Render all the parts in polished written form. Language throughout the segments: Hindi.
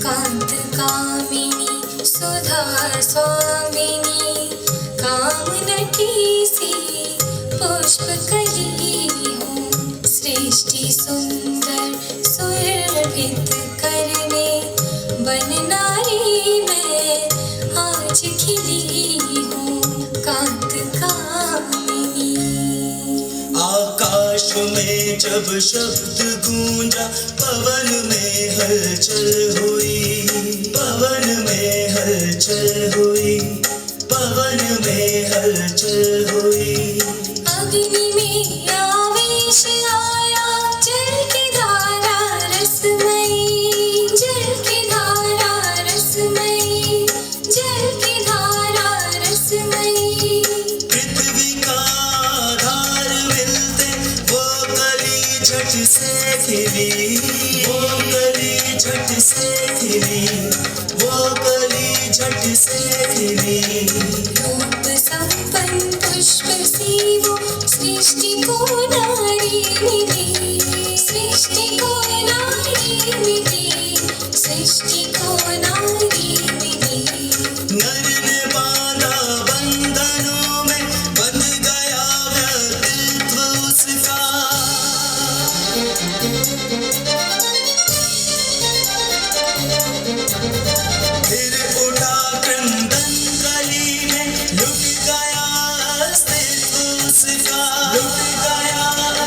कांत कामिनी सुधा स्वामिनी कामनटी सी पुष्प कली हूँ सृष्टि सुंदर सुरभित करने बन नारी मैं आज खिली हूँ कांत कामिनी। आकाश में जब शब्द गूंजा पवन में हलचल हुई, पवन में हलचल हुई, पवन में हलचल हुई। अग्नि में आवेश आया जल की धारा रसमयी, जल की धारा रसमयी, जल की धारा रसमयी। पृथ्वी का आधार मिलते वो कली झट से खिली, वो कली झट से खिली, वो कली झट से खिली। रूप संपन्न पुष्प सी वो सृष्टि को नारी मिली, सृष्टि को नारी मिली, सृष्टि को नारी मिली। नर ने बांधा बंधनों में बंध गया व्यक्तित्व उसका, फिर उठा क्रंदन कली में लुट गया अस्तित्व उसका, लुट गया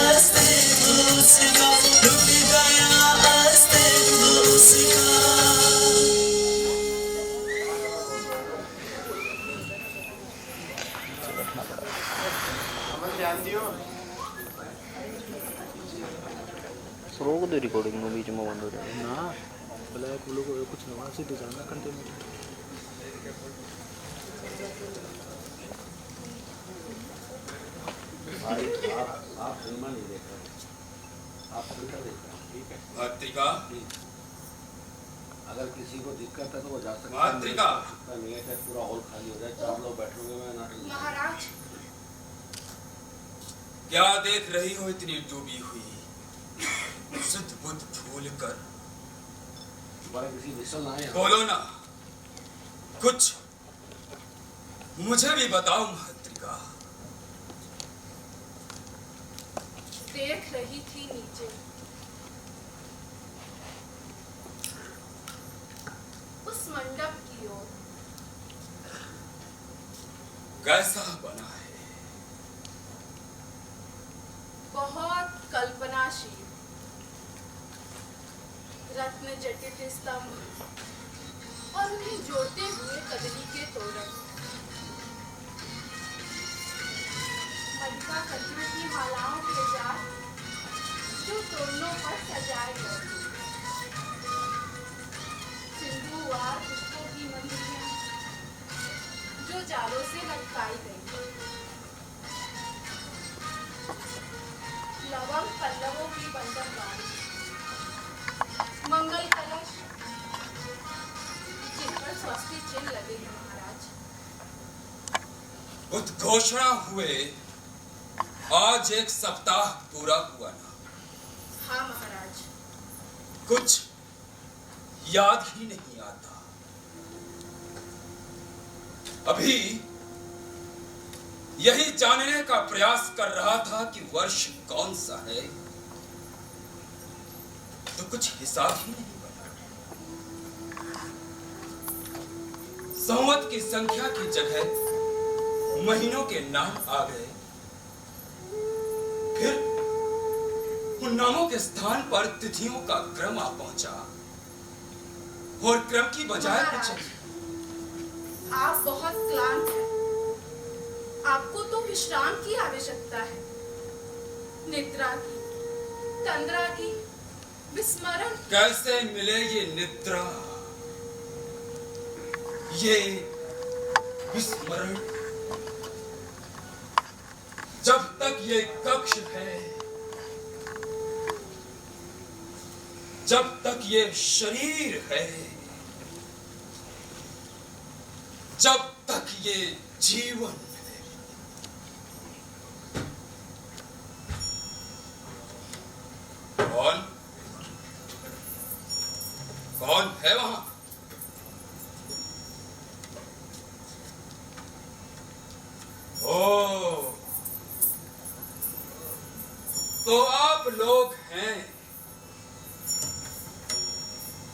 अस्तित्व उसका, लुट गया अस्तित्व उसका। स्लो को दे रिकॉर्डिंग में बीच में बंद हो जाए ना ब्लैक ब्लू को कुछ नवा से डिजाइन ना कंटिन्यू। आप सिनेमा नहीं देख रहे, आप फिल्टर देख रहे हैं, ठीक है। मातृका अगर किसी को दिक्कत है तो वो जा सकता है, मातृका नहीं है चाहे पूरा हॉल खाली हो जाए, 4 लोग बैठोगे मैं ना। महाराज क्या देख रही हो इतनी डूबी हुई शुद्ध बुद्ध भूल कर? तुम्हारे किसी विसल ना है। बोलो ना कुछ, मुझे भी बताओ मातृका। देख रही थी नीचे उस मंडप की ओर। कैसा बना है? बहुत कल्पनाशील, रत्न जटित स्तंभ और उन्हें जोड़ते हुए कदली के तोरण, मलिका कलियों की मालाओं के जाल जो तोरणों पर सजाए गए, सिंधुवार पुष्पों की मंदिरियां जो जालों से लटकाई गई, लवंग पल्लवों की बंधनबाजी, मंगल कलश जिन पर स्वस्ति चिन्ह लगे हैं महाराज। उद्घोषणा हुए आज 1 सप्ताह पूरा हुआ ना? हाँ महाराज। कुछ याद ही नहीं आता। अभी यही जानने का प्रयास कर रहा था कि वर्ष कौन सा है, तो कुछ हिसाब ही नहीं बना। संवत की संख्या की जगह महीनों के नाम आ गए, फिर उन नामों के स्थान पर तिथियों का क्रम आ पहुंचा और क्रम की बजाय कुछ। आप बहुत क्लांत हैं, आपको तो विश्राम की आवश्यकता है, निद्रा की, तंद्रा की, विस्मरण। कैसे मिले ये निद्रा, ये विस्मरण, जब तक ये कक्ष है, जब तक ये शरीर है, जब तक ये जीवन है। कौन कौन है है वहां? ओ, तो आप लोग हैं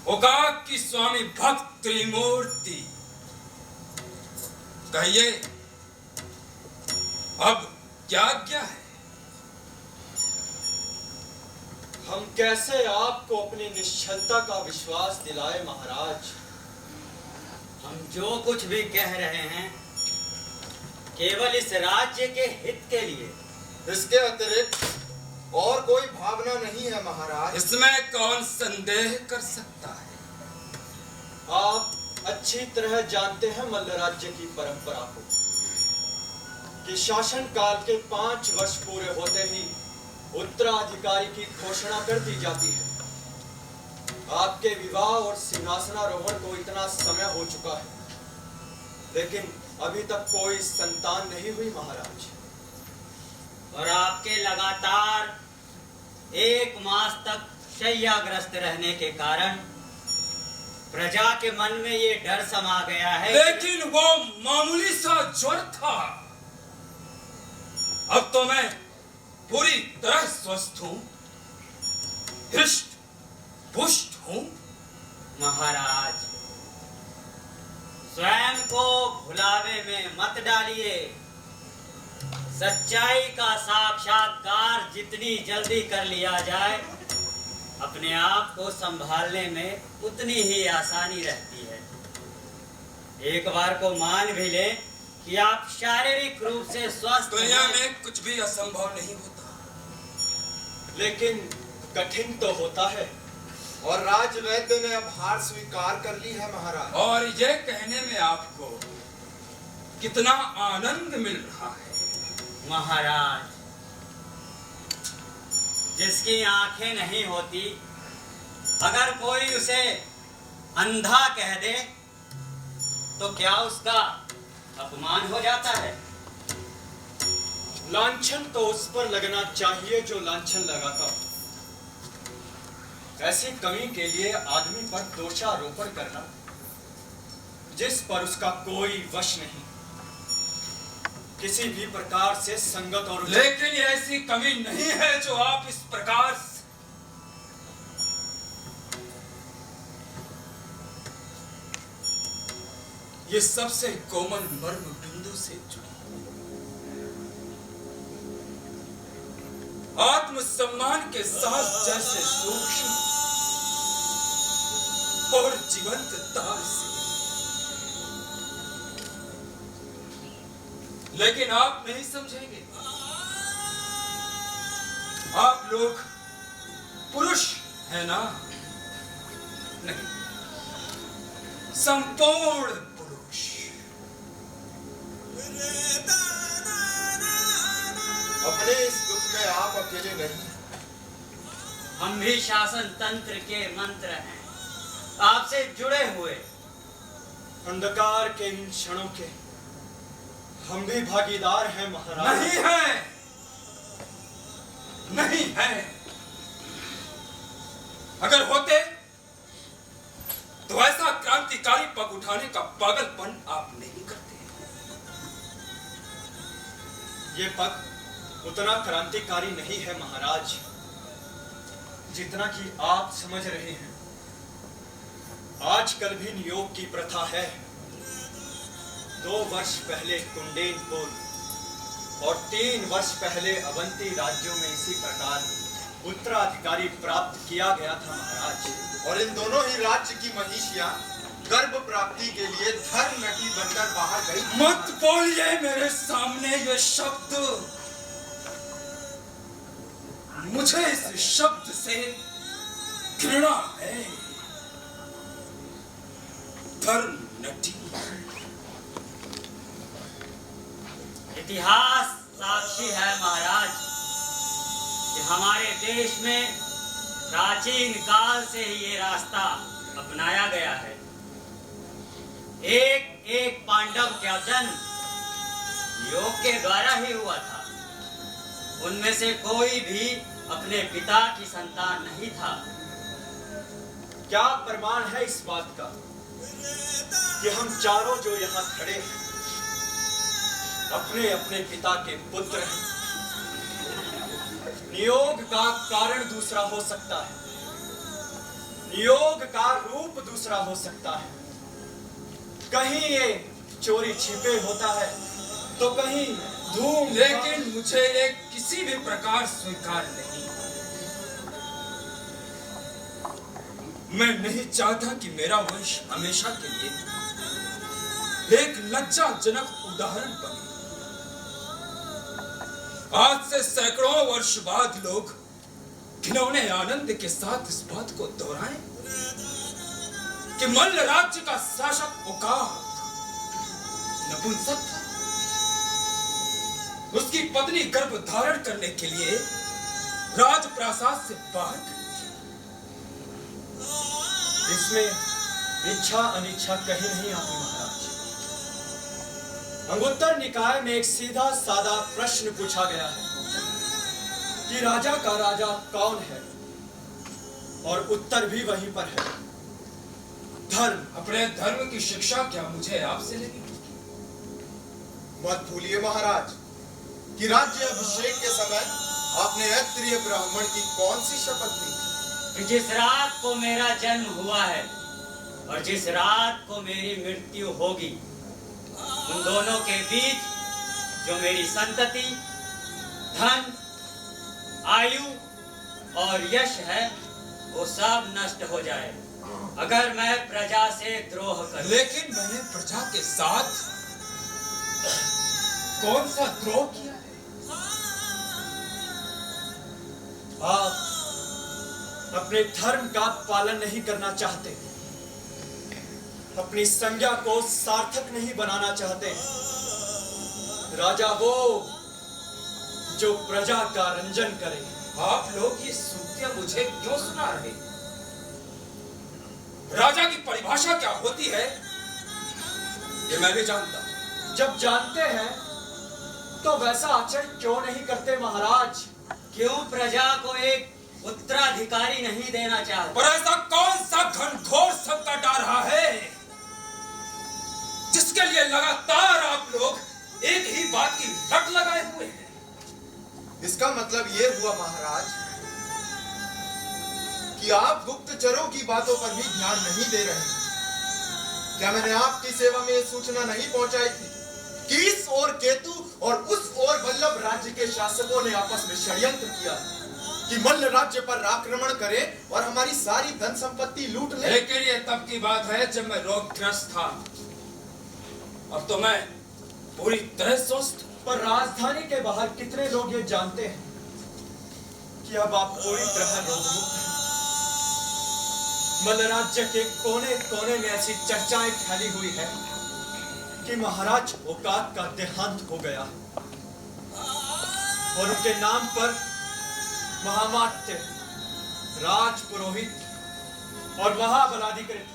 गोकाक की स्वामी भक्त त्रिमूर्ति। कहिए, अब क्या आज्ञा है? हम कैसे आपको अपनी निश्चलता का विश्वास दिलाए महाराज। हम जो कुछ भी कह रहे हैं केवल इस राज्य के हित के लिए। इसके अतिरिक्त और कोई भावना नहीं है महाराज। इसमें कौन संदेह कर सकता है? आप अच्छी तरह जानते हैं मल्ल राज्य की परंपरा को कि शासन काल के 5 वर्ष पूरे होते ही उत्तराधिकारी की घोषणा कर दी जाती है। आपके विवाह और सिंहासनारोहण को इतना समय हो चुका है, लेकिन अभी तक कोई संतान नहीं हुई महाराज। और आपके लगातार 1 मास तक शैय्याग्रस्त रहने के कारण प्रजा के मन में ये डर समा गया है। लेकिन वो मामूली सा ज्वर था। अब तो मैं पूरी तरह स्वस्थ हूं, हृष्ट पुष्ट हूं। महाराज, स्वयं को भुलावे में मत डालिए। सच्चाई का साक्षात्कार जितनी जल्दी कर लिया जाए, अपने आप को संभालने में उतनी ही आसानी रहती है। एक बार को मान भी ले कि आप शारीरिक रूप से स्वस्थ दुनिया हैं। में कुछ भी असंभव नहीं होता, लेकिन कठिन तो होता है। और राजवैद्य ने अब हार स्वीकार कर ली है महाराज। और ये कहने में आपको कितना आनंद मिल रहा है। महाराज, जिसकी आंखें नहीं होती, अगर कोई उसे अंधा कह दे तो क्या उसका अपमान हो जाता है? लांछन तो उस पर लगना चाहिए जो लांछन लगाता हो। ऐसी कमी के लिए आदमी पर दोषारोपण करना जिस पर उसका कोई वश नहीं, किसी भी प्रकार से संगत और लेकिन ऐसी कमी नहीं है जो आप इस प्रकार से ये सबसे कोमल मर्म बिंदु से जुड़ी आत्मसम्मान के साथ जैसे सूक्ष्म और जीवंत तार से। लेकिन आप नहीं समझेंगे। आप लोग पुरुष हैं ना? नहीं, संपूर्ण पुरुष। अपने इस दुख में आप अकेले नहीं। हम भी शासन तंत्र के मंत्र हैं, आपसे जुड़े हुए। अंधकार के इन क्षणों के हम भी भागीदार हैं महाराज। नहीं है, नहीं है। अगर होते तो ऐसा क्रांतिकारी पग उठाने का पागलपन आप नहीं करते। ये पग उतना क्रांतिकारी नहीं है महाराज जितना कि आप समझ रहे हैं। आजकल भी नियोग की प्रथा है। 2 वर्ष पहले कुंडेनपुर और 3 वर्ष पहले अवंती राज्यों में इसी प्रकार उत्तराधिकारी प्राप्त किया गया था महाराज। और इन दोनों ही राज्य की महिषियां गर्भ प्राप्ति के लिए धर्म नटी बनकर बाहर गई। मत बोलिए मेरे सामने ये शब्द। मुझे इस शब्द से घृणा है। धर्म नटी। इतिहास साक्षी है महाराज कि हमारे देश में प्राचीन काल से ही ये रास्ता अपनाया गया है। एक एक पांडव का जन्म योग के द्वारा ही हुआ था। उनमें से कोई भी अपने पिता की संतान नहीं था। क्या प्रमाण है इस बात का कि हम चारों जो यहाँ खड़े हैं अपने अपने पिता के पुत्र हैं। नियोग का कारण दूसरा हो सकता है, नियोग का रूप दूसरा हो सकता है। कहीं ये चोरी छिपे होता है तो कहीं धूम, लेकिन मुझे ये किसी भी प्रकार स्वीकार नहीं। मैं नहीं चाहता कि मेरा वंश हमेशा के लिए एक लज्जाजनक उदाहरण बने। आज से सैकड़ों वर्ष बाद लोग घिनौने आनंद के साथ इस बात को दोहराएं कि मल्ल राज्य का शासक ओकाक नपुंसक था। उसकी पत्नी गर्भ धारण करने के लिए राजप्रासाद से बाहर गई थी। इसमें इच्छा अनिच्छा कहीं नहीं आती महाराज। अंगुत्तर निकाय में एक सीधा सादा प्रश्न पूछा गया है कि राजा का राजा कौन है, और उत्तर भी वहीं पर है, धर्म। अपने धर्म की शिक्षा क्या मुझे आपसे लेनी? मत भूलिए महाराज कि राज्य अभिषेक के समय आपने क्षत्रिय ब्राह्मण की कौन सी शपथ ली थी? कि जिस रात को मेरा जन्म हुआ है और जिस रात को मेरी मृत्यु होगी, उन दोनों के बीच जो मेरी संतति, धन, आयु और यश है वो सब नष्ट हो जाए अगर मैं प्रजा से द्रोह करूं। लेकिन मैंने प्रजा के साथ कौन सा द्रोह किया है? आप अपने धर्म का पालन नहीं करना चाहते, अपनी संज्ञा को सार्थक नहीं बनाना चाहते। राजा वो जो प्रजा का रंजन करे। आप लोग ये सूक्तियां मुझे क्यों सुना रहे? राजा की परिभाषा क्या होती है ये मैं भी जानता हूं। जब जानते हैं तो वैसा आचरण क्यों नहीं करते महाराज? क्यों प्रजा को एक उत्तराधिकारी नहीं देना चाहते? पर ऐसा कौन सा घनघोर संकट आ रहा है जिसके लिए लगातार आप लोग एक ही बात की रट लगाए हुए हैं? इसका मतलब ये हुआ महाराज कि आप गुप्तचरों की बातों पर भी ध्यान नहीं दे रहे हैं। क्या मैंने आपकी सेवा में यह सूचना नहीं पहुंचाई थी कि इस ओर केतु और उस ओर वल्लभ राज्य के शासकों ने आपस में षड्यंत्र किया कि मल्ल राज्य पर आक्रमण करें और हमारी सारी धन संपत्ति लूट ले? लेकिन ये तब की बात है जब मैं रोगग्रस्त था। अब तो मैं पूरी तरह स्वस्थ हूं। पर राजधानी के बाहर कितने लोग ये जानते हैं कि अब आप पूरी तरह रोगमुक्त हैं? मल्ल राज्य के कोने कोने में ऐसी चर्चाएं फैली हुई है कि महाराज ओकाक का देहांत हो गया और उनके नाम पर महामात्य, राज पुरोहित और महाबलाधिकारी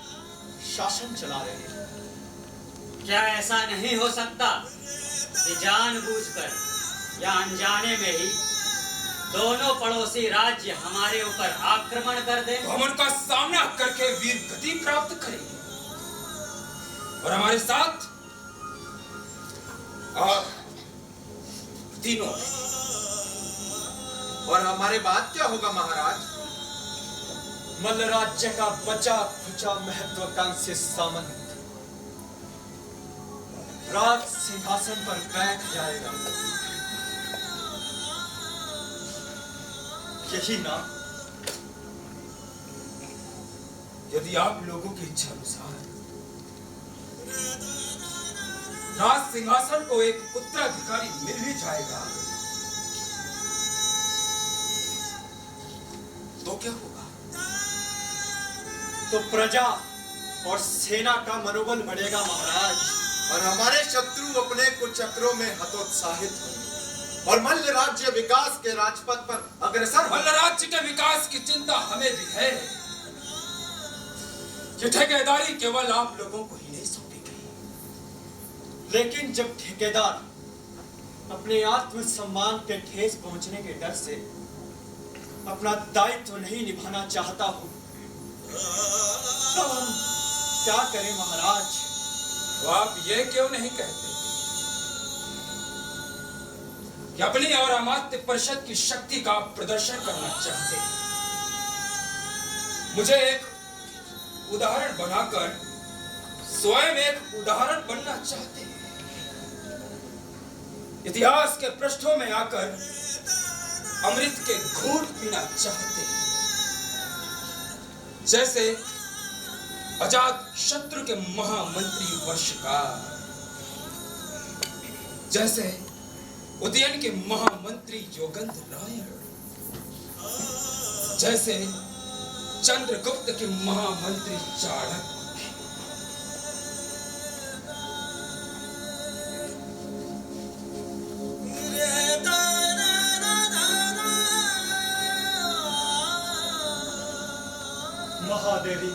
शासन चला रहे हैं। क्या ऐसा नहीं हो सकता कि जानबूझकर या अनजाने में ही दोनों पड़ोसी राज्य हमारे ऊपर आक्रमण कर दें? तो हम उनका सामना करके वीर गति प्राप्त करेंगे और हमारे साथ आप तीनों। और हमारे बाद क्या होगा महाराज? मल्ल राज्य का बचा खुचा महत्वाकांक्षी सामंत राज सिंहासन पर बैठ जाएगा। यही ना? यदि आप लोगों की इच्छा अनुसार राज सिंहासन को एक उत्तराधिकारी मिल भी जाएगा तो क्या होगा? तो प्रजा और सेना का मनोबल बढ़ेगा महाराज, और हमारे शत्रु अपने कुचक्रों में हतोत्साहित होंगे और मल्ल राज्य विकास के राजपथ पर अग्रसर। मल्ल राज्य के विकास की चिंता हमें भी है। ये ठेकेदारी केवल आप लोगों को ही नहीं सौंपी गई। लेकिन जब ठेकेदार अपने आत्मसम्मान के ठेस पहुंचने के डर से अपना दायित्व नहीं निभाना चाहता हो तो हम क्या करें महाराज? तो आप ये क्यों नहीं कहते कि अपनी और अमात्य परिषद की शक्ति का प्रदर्शन करना चाहते हैं? मुझे एक उदाहरण बनाकर स्वयं एक उदाहरण बनना चाहते हैं। इतिहास के पृष्ठों में आकर अमृत के घूंट पीना चाहते हैं, जैसे अजात शत्रु के महामंत्री वर्षकार, जैसे उदयन के महामंत्री योगेंद्र नायर, जैसे चंद्रगुप्त के महामंत्री चाणक्य। महादेवी,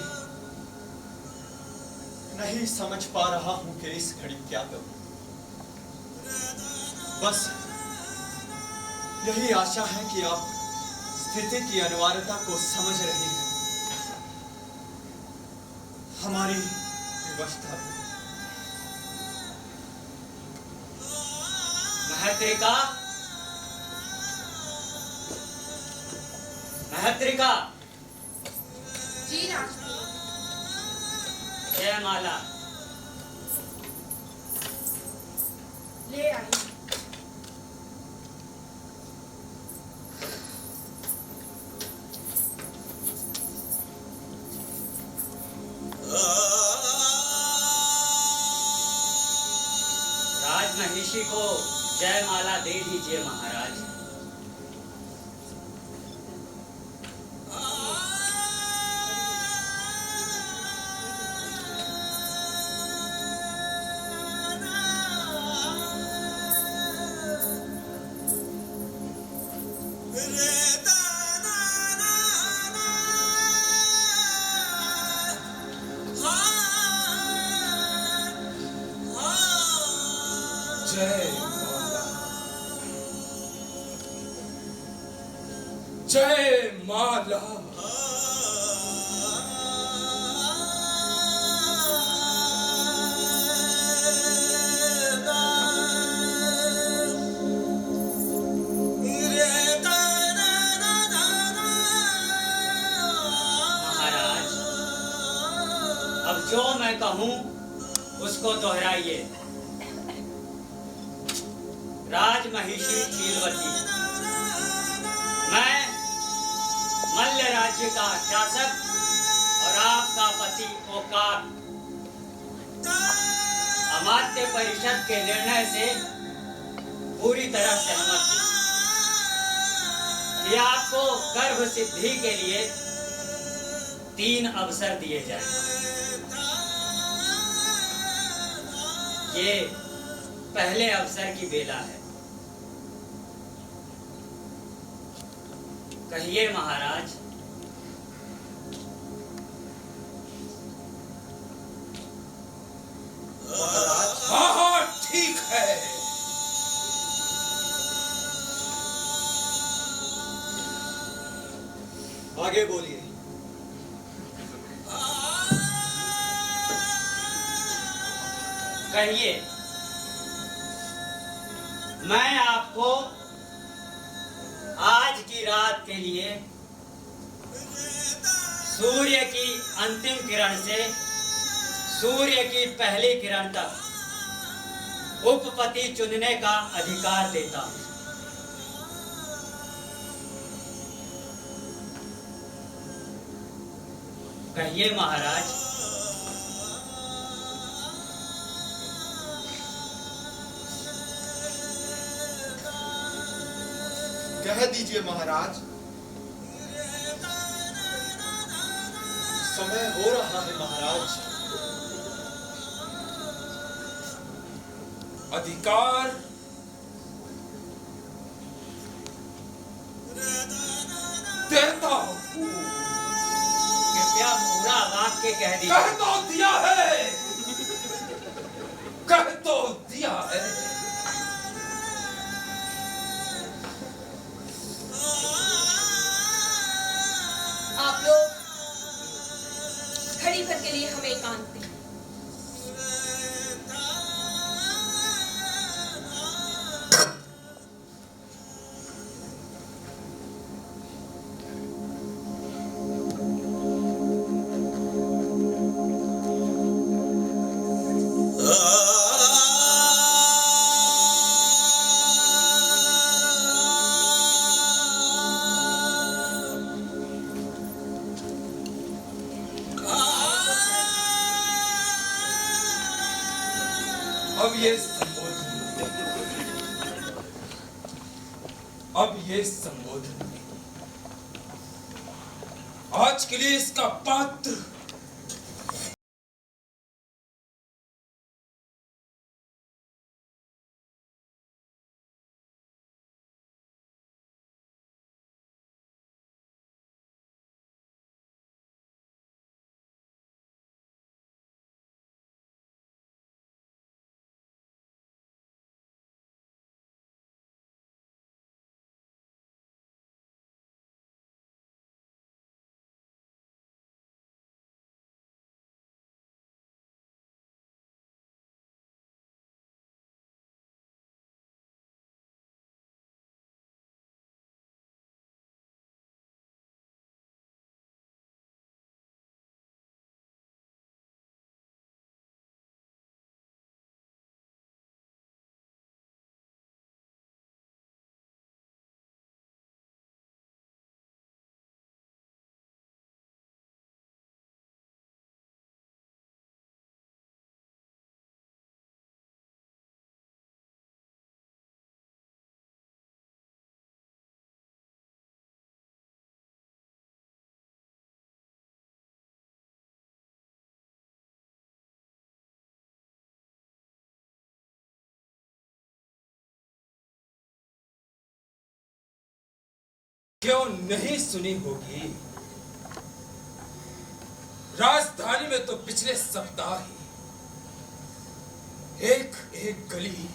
नहीं समझ पा रहा हूं कि इस घड़ी क्या करूं। बस यही आशा है कि आप स्थिति की अनिवार्यता को समझ रही हैं, हमारी विवशता। महत्रिका, महत्रिका। जी राजपुरोहित। जयमाला ले आई। राजमहिषी को जयमाला दे दीजिए महाराज। जय माला। महाराज, अब जो मैं कहूं उसको दोहराइए। राजमहिषी शीलवती, मैं मल्ल राज्य का शासक और आपका पति ओकार अमात्य परिषद के निर्णय से पूरी तरह सहमत हूं कि आपको गर्भ सिद्धि के लिए 3 अवसर दिए जाएं। ये पहले अवसर की बेला है। कहिए महाराज। हाँ हाँ ठीक है। आगे बोलिए। कहिए। मैं आपको आज की रात के लिए सूर्य की अंतिम किरण से सूर्य की पहली किरण तक उपपति चुनने का अधिकार देता हूं। कहिए महाराज। कह दीजिए महाराज। समय हो रहा है महाराज। अधिकार देता हूं। कृपया पूरा वाक्य कह दीजिए। कह तो दिया है, कह तो दिया है। आप लोग घड़ी भर के लिए हमें एकांत दें। अब ये संबोधन आज के लिए इसका पात्र क्यों नहीं सुनी होगी। राजधानी में तो पिछले सप्ताह ही एक एक गली,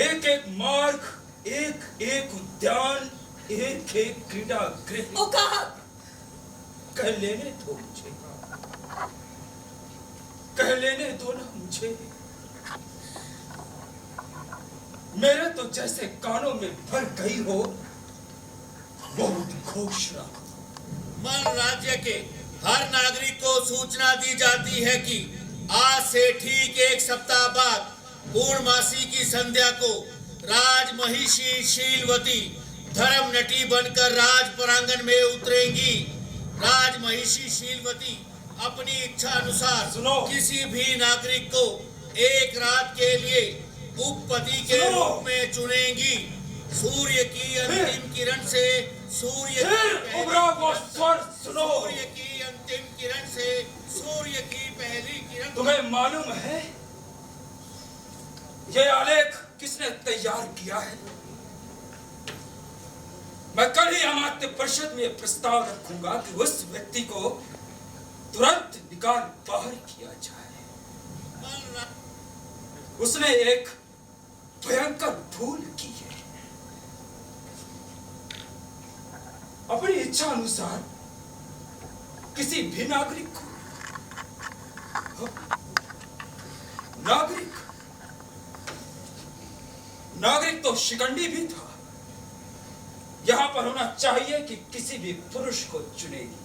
एक एक मार्ग, एक एक उद्यान, एक एक क्रीड़ा गृह कह लेने दो मुझे, कह लेने दो ना मुझे। मेरे तो जैसे कानों में भर गई हो बहुत घोषणा। मल राज्य के हर नागरिक को सूचना दी जाती है कि आज से ठीक एक सप्ताह बाद पूर्णमासी की संध्या को राजमहिषी शीलवती धर्म नटी बनकर राज प्रांगण में उतरेंगी। राजमहिषी शीलवती अपनी इच्छा अनुसार किसी भी नागरिक को एक रात के लिए उपपति के रूप में चुनेंगी। सूर्य की अंतिम किरण से सूर्य की अंतिम किरण से सूर्य की पहली किरण। तुम्हें मालूम है ये आलेख किसने तैयार किया है? मैं कल ही अमात्य परिषद में प्रस्ताव रखूंगा कि उस व्यक्ति को तुरंत निकाल बाहर किया जाए। उसने एक भयंकर भूल की है। अपनी इच्छा अनुसार किसी भी नागरिक को नागरिक तो शिकंडी भी था। यहां पर होना चाहिए कि किसी भी पुरुष को चुनेगी।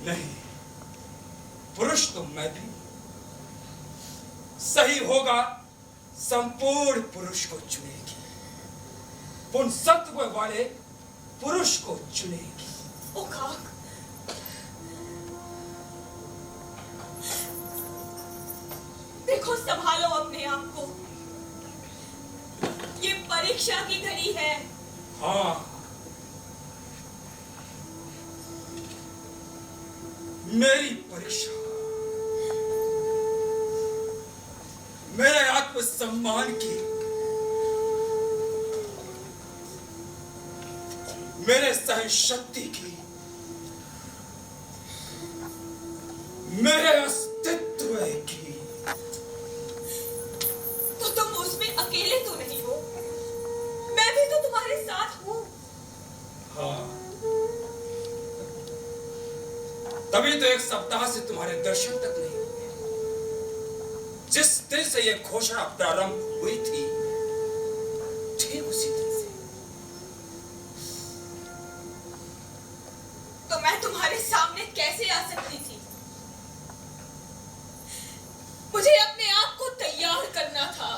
नहीं, पुरुष तो मैं भी। सही होगा संपूर्ण पुरुष को चुनेगी, पुंसत्व वाले पुरुष को चुनेगी। देखो, संभालो अपने आप को, ये परीक्षा की घड़ी है। हाँ, मेरी परीक्षा, मेरे आत्मसम्मान की, मेरे सहनशक्ति की, मेरे अस्तित्व की। तो तुम उसमें अकेले तो नहीं हो, मैं भी तो तुम्हारे साथ हूँ। हाँ, तभी तो एक सप्ताह से तुम्हारे दर्शन तक नहीं हुए। जिस दिन से यह घोषणा प्रारंभ हुई थी, ठीक उसी दिन से। तो मैं तुम्हारे सामने कैसे आ सकती थी? मुझे अपने आप को तैयार करना था।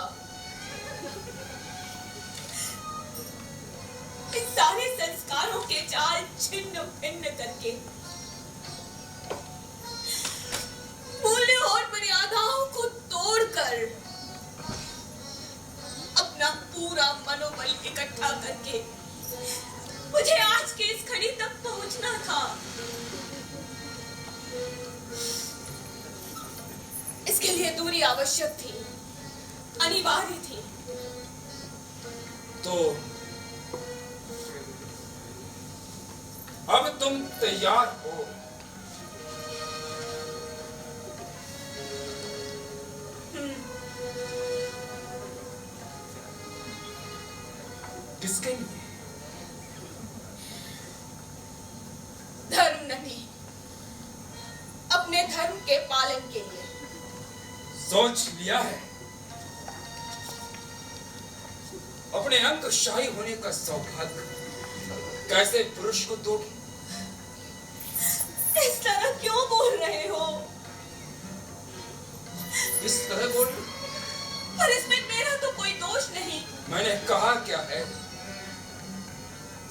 इन सारे संस्कारों के जाल छिन्न भिन्न करके, मूल्यों और मर्यादाओं को तोड़कर, अपना पूरा मनोबल इकट्ठा करके मुझे आज की इस घड़ी तक पहुंचना था। इसके लिए दूरी आवश्यक थी, अनिवार्य थी। तो अब तुम तैयार हो। किसके लिए? धर्म नहीं, अपने धर्म के पालन के लिए। सोच लिया है? अपने अंकशाही होने का सौभाग्य कैसे पुरुष को दोगे? इस तरह क्यों बोल रहे हो? इस तरह बोल रहे? पर इसमें मेरा तो कोई दोष नहीं। मैंने कहा क्या है?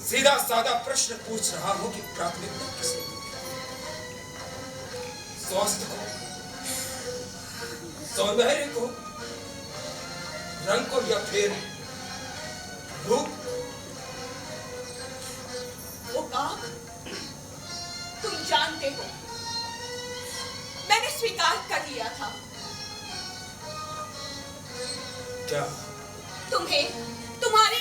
सीधा साधा प्रश्न पूछ रहा हूं कि प्राथमिकता किसे दोगे? स्वास्थ्य को, सौंदर्य को, रंग को, या फिर रूप? ओकाक, तुम जानते हो, मैंने स्वीकार कर लिया था। क्या? तुम्हें तुम्हारी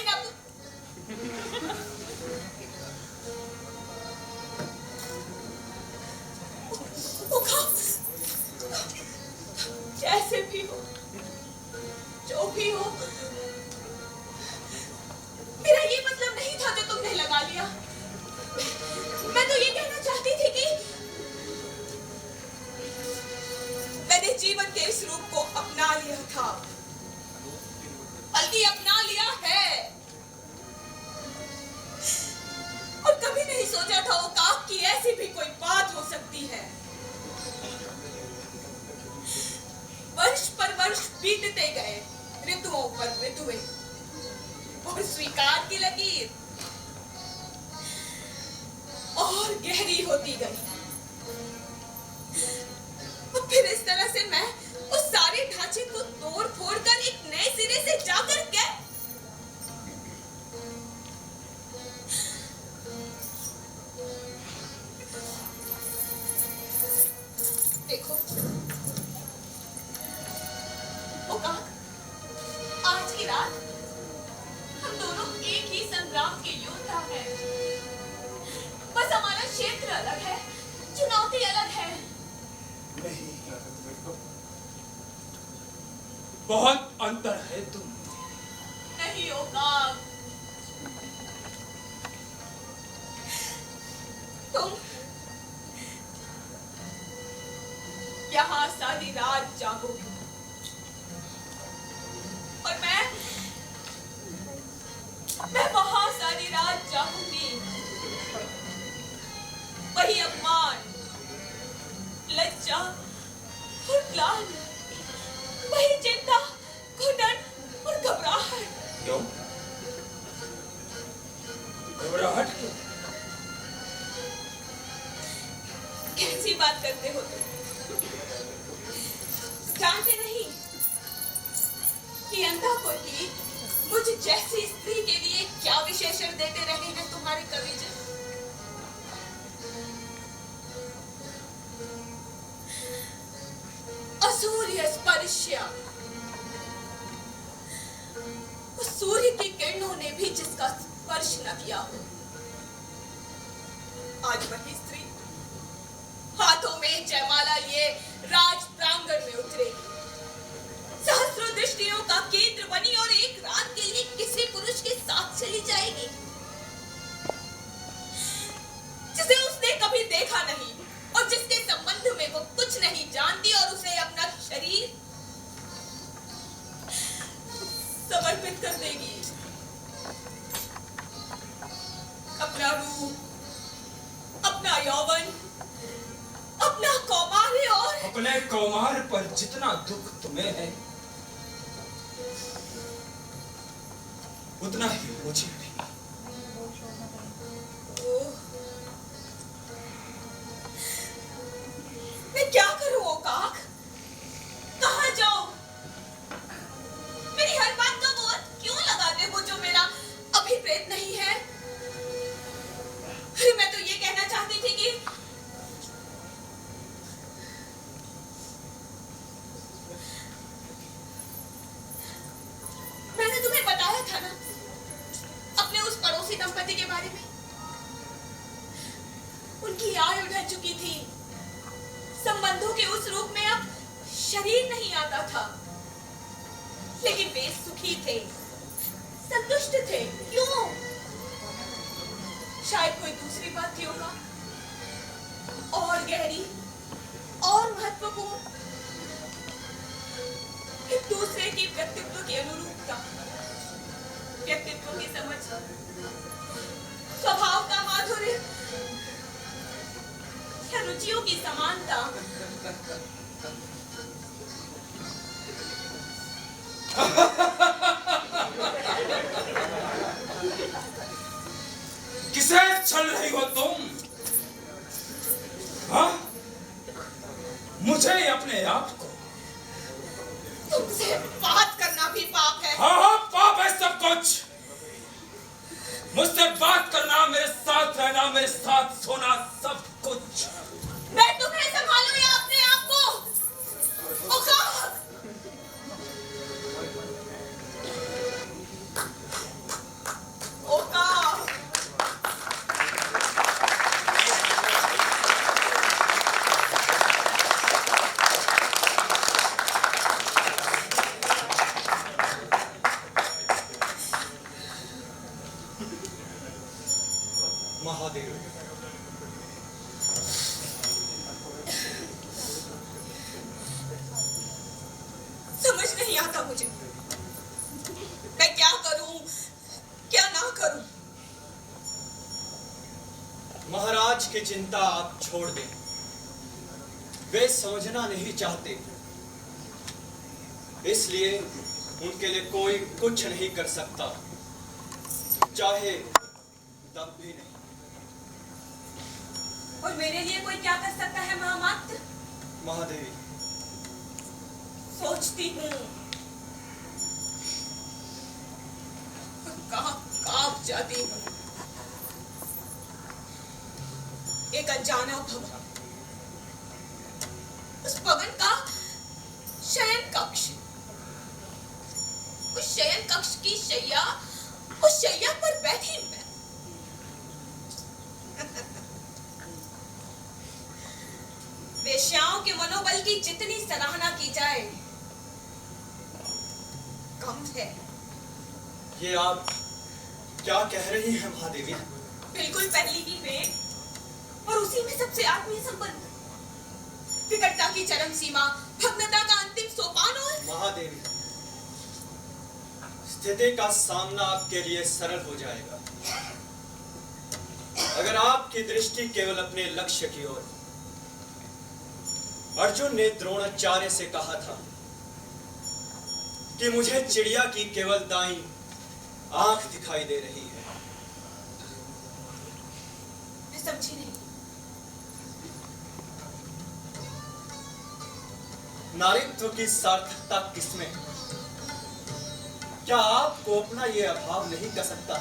जैसे भी हो, जो भी हो, मेरा ये मतलब नहीं था जो तुमने लगा लिया। मैं तो ये कहना चाहती थी कि मैंने जीवन के इस रूप को अपना लिया था, बल्कि अपना लिया है। और कभी नहीं सोचा था ओकाक की ऐसी भी कोई बात हो सकती है। वर्ष पर वर्ष बीतते गए, ऋतुओं पर ऋतुएं, और स्वीकार की लकीर और गहरी होती गई। और फिर इस तरह से मैं उस सारे ढांचे को तोड़ फोड़ कर एक नए सिरे से जाकर क्या? देखो ओकाक, आज की रात हम दोनों एक ही संग्राम के योद्धा हैं। बस हमारा क्षेत्र अलग है, चुनौती अलग है। नहीं, बहुत अंतर है तुम। नहीं ओकाक, तुम यहाँ सारी रात जागोगे और मैं वहां सारी रात जागूंगी। वही अपमान, लज्जा और ग्लानि, वही चिंता, घुटन और घबराहट। क्यों? घबराहट क्यों? कैसी बात करते हो तुम? जानते नहीं कि अंधापुर मुझ जैसी स्त्री के लिए क्या विशेषण देते रहे हैं तुम्हारे कविजन? असूर्य स्पर्श, उस सूर्य की किरणों ने भी जिसका स्पर्श न किया हो, आज वही स्त्री हाथों में जयमाला लिए राज प्रांगण में उतरे, सहस्रों दृष्टियों का केंद्र बनी और एक रात के लिए किसी पुरुष के साथ चली जाएगी। समर्पित कर देगी। अपना रूप, अपना यौवन, अपना कौमार्य और अपने कौमार पर जितना दुख तुम्हें है उतना ही मुझे भी। मैं क्या करूं ओकाक? कहाँ जाऊं? मेरी हर बात का बोझ क्यों लगाते हो जो मेरा अभिप्रेत नहीं है? अरे मैं तो ये कहना चाहती थी कि मैंने तुम्हें बताया था ना अपने उस पड़ोसी दंपति के बारे में। उनकी आयु ढल चुकी थी, संबंधों के उस रूप में अब शरीर नहीं आता था, लेकिन वे सुखी थे, संतुष्ट थे। क्यों? शायद कोई दूसरी बात थी होगा, और गहरी और महत्वपूर्ण, एक दूसरे की व्यक्तित्व की अनुरूपता, व्यक्तित्व की समझ, स्वभाव का माधुर्य, रुचियों की समानता। किसे छल रही हो तुम? हाँ? मुझे अपने आप को? तुमसे बात करना भी पाप है। हाँ हाँ पाप है सब कुछ। मुझसे बात करना, मेरे साथ रहना, मेरे साथ सोना, सब कुछ। मैं तुम्हें संभालूं या अपने आप को? ओकाक! ओकाक! महादेव, समझ नहीं आता मुझे, मैं क्या करूं, क्या ना करूं। महाराज की चिंता आप छोड़ दें, वे समझना नहीं चाहते, इसलिए उनके लिए कोई कुछ नहीं कर सकता, चाहे तब भी नहीं। और मेरे लिए कोई क्या कर सकता है महामात्र? महादेवी, सोचती हूँ, कांप जाती हूँ। एक अनजाना भवन, उस भवन का शयन कक्ष, उस शयन कक्ष की शैया, उस शैया पर बैठी मैं। वेश्याओं के मनोबल की जितनी सराहना की जाए कम है। ये आप क्या कह रही हैं महादेवी? बिल्कुल पहली ही भेंट और उसी में सबसे आत्मीय संबंध, विकटता की चरम सीमा, भग्नता का अंतिम सोपान। और महादेवी, स्थिति का सामना आपके लिए सरल हो जाएगा अगर आपकी दृष्टि केवल अपने लक्ष्य की ओर। अर्जुन ने द्रोणाचार्य से कहा था कि मुझे चिड़िया की केवल दाईं आंख दिखाई दे रही है। मैं समझी नहीं। नारीत्व की सार्थकता किसमें? क्या आपको अपना ये अभाव नहीं कर सकता?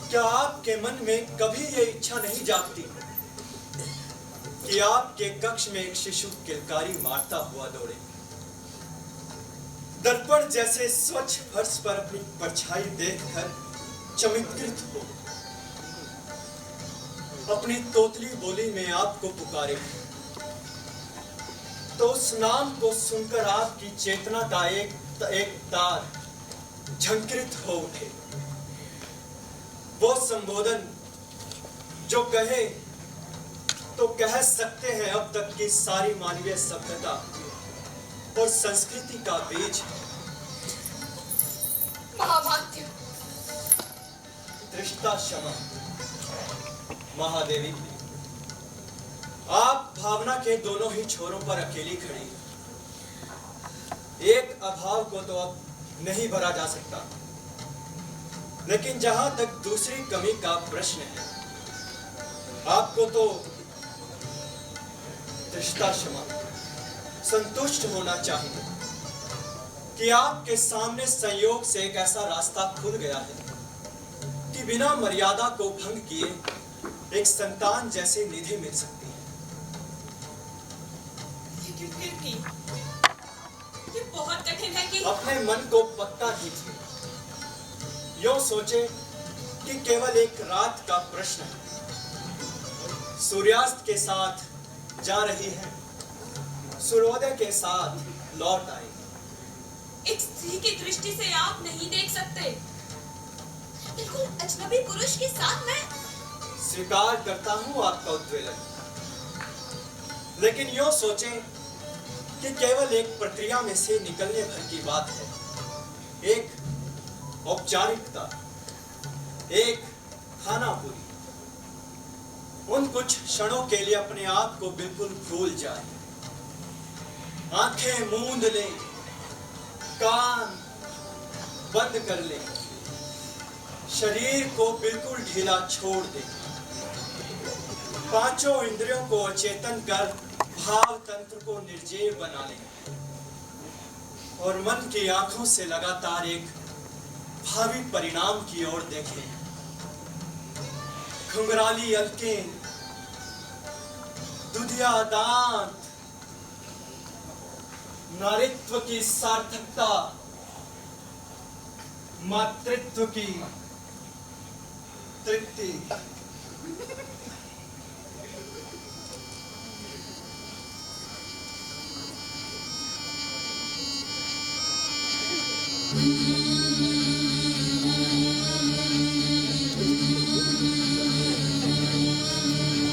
क्या आपके मन में कभी ये इच्छा नहीं जागती कि आपके कक्ष में एक शिशु किलकारी मारता हुआ दौड़े, दर्पण जैसे स्वच्छ फर्श पर अपनी परछाई देखकर चमत्कृत हो, अपनी तोतली बोली में आपको पुकारे, तो उस नाम को सुनकर आपकी चेतना का एक तार झंकृत हो उठे। वो संबोधन जो कहे तो कह सकते हैं अब तक की सारी मानवीय सभ्यता और संस्कृति का बीज। महाभाग्य। तृष्टा क्षमा। महादेवी, आप भावना के दोनों ही छोरों पर अकेली खड़ी। एक अभाव को तो अब नहीं भरा जा सकता, लेकिन जहां तक दूसरी कमी का प्रश्न है, आपको तो तृष्टा क्षमा संतुष्ट होना चाहिए कि आपके सामने संयोग से एक ऐसा रास्ता खुल गया है कि बिना मर्यादा को भंग किए एक संतान जैसी निधि मिल सकती है। लेकिन फिर भी ये बहुत कठिन है कि अपने मन को पक्का कीजिए। यूं सोचे कि केवल एक रात का प्रश्न है। सूर्यास्त के साथ जा रही है, सूर्योदय के साथ लौट आएगी। एक स्त्री की दृष्टि से आप नहीं देख सकते। बिल्कुल अजनबी पुरुष के साथ मैं स्वीकार करता हूं आपका उद्वेलन, लेकिन यूं सोचें कि केवल एक प्रक्रिया में से निकलने भर की बात है। एक औपचारिकता, एक खानापुरी। उन कुछ क्षणों के लिए अपने आप को बिल्कुल भूल जाए। आंखें मूंद ले, कान बंद कर ले, शरीर को बिल्कुल ढीला छोड़ दे। पांचों इंद्रियों को अचेतन कर भाव तंत्र को निर्जीव बना ले और मन की आंखों से लगातार एक भावी परिणाम की ओर देखें। घुंघराली अलकें, दुधिया दांत, नारित्व की सार्थकता, मातृत्व की तृप्ति।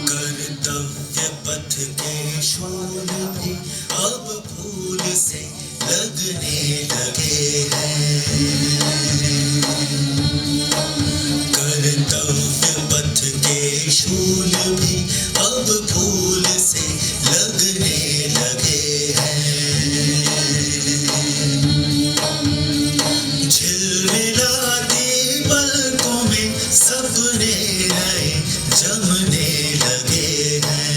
कर्तव्य पथ के शूल भी अब फूल से लगने लगे हैं। कर्तव्य पथ के शूल भी अब फूल से लगने लगे हैं। झिलमिलाती पलकों में सपने नए जमने लगे हैं।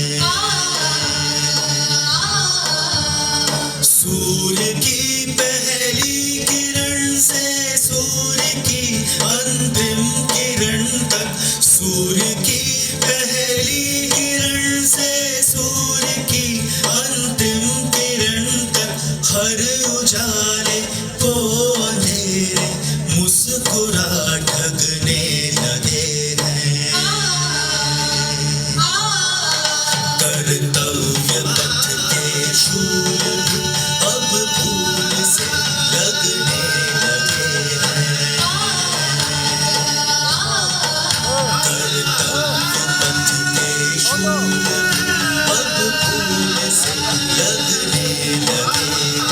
सूर्य की पहली किरण से सूर्य की अंतिम किरण तक, सूर्य की पहली किरण से सूर्य की अंतिम किरण तक, हर उजाले को अंधेरे मुस्कुरा ठगने लगे हैं। कर्तव्य पथ के शूल भी अब फूल से लगने लगे हैं। कर्तव्य पथ के शूल भी अब फूल से लगने लगे हैं।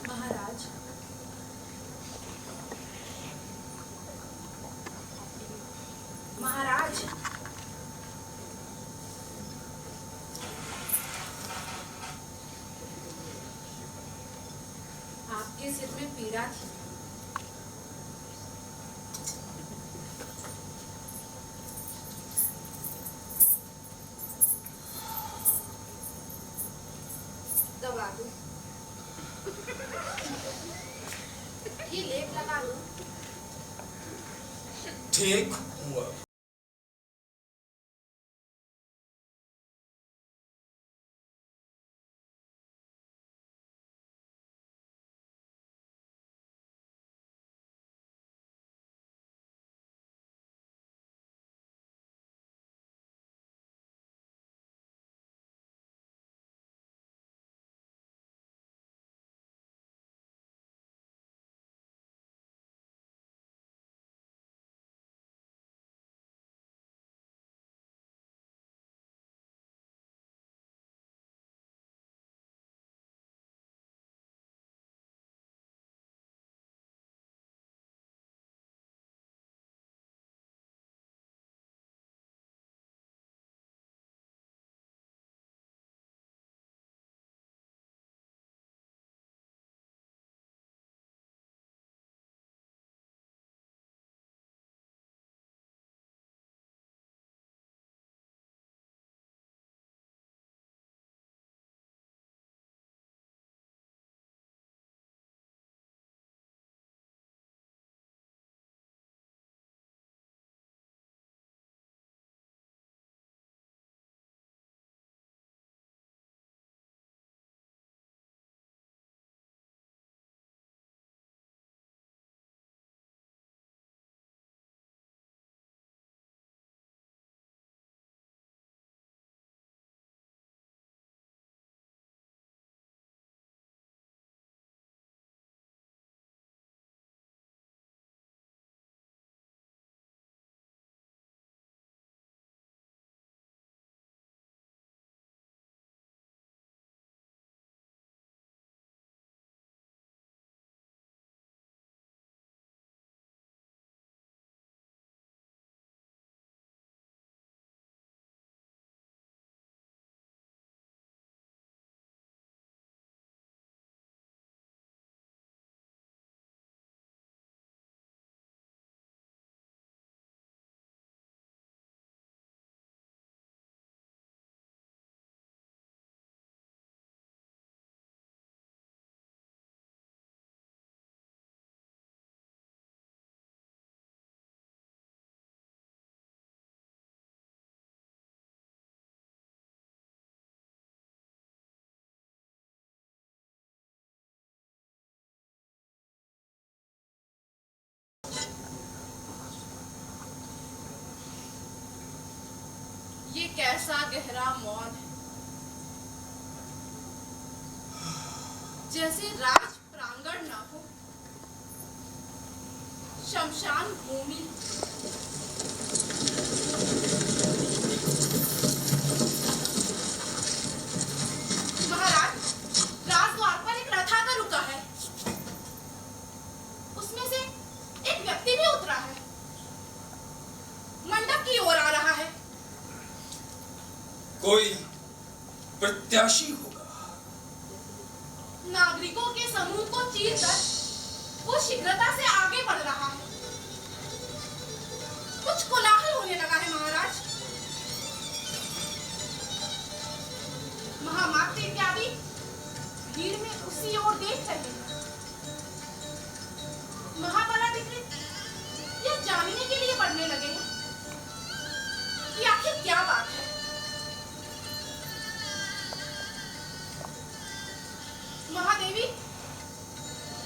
महाराज, महाराज, आपके सिर में पीड़ा थी। दबा दो, ये लेप लगा दो। ठीक हुआ। एक ऐसा गहरा मौन है जैसे राज प्रांगण ना हो, शमशान भूमि। महाराज, राजद्वार पर एक रथ आकर रुका है। उसमें से एक व्यक्ति भी उतरा है, मंडप की ओर आ रहा है। कोई प्रत्याशी होगा। नागरिकों के समूह को चीरकर वो शीघ्रता से आगे बढ़ रहा है। कुछ कोलाहल होने लगा है महाराज। महामात्र इत्यादि भीड़ में उसी ओर देख रहे हैं। महाबलाधिकृत यह जानने के लिए बढ़ने लगे हैं कि आखिर क्या बात है। महादेवी,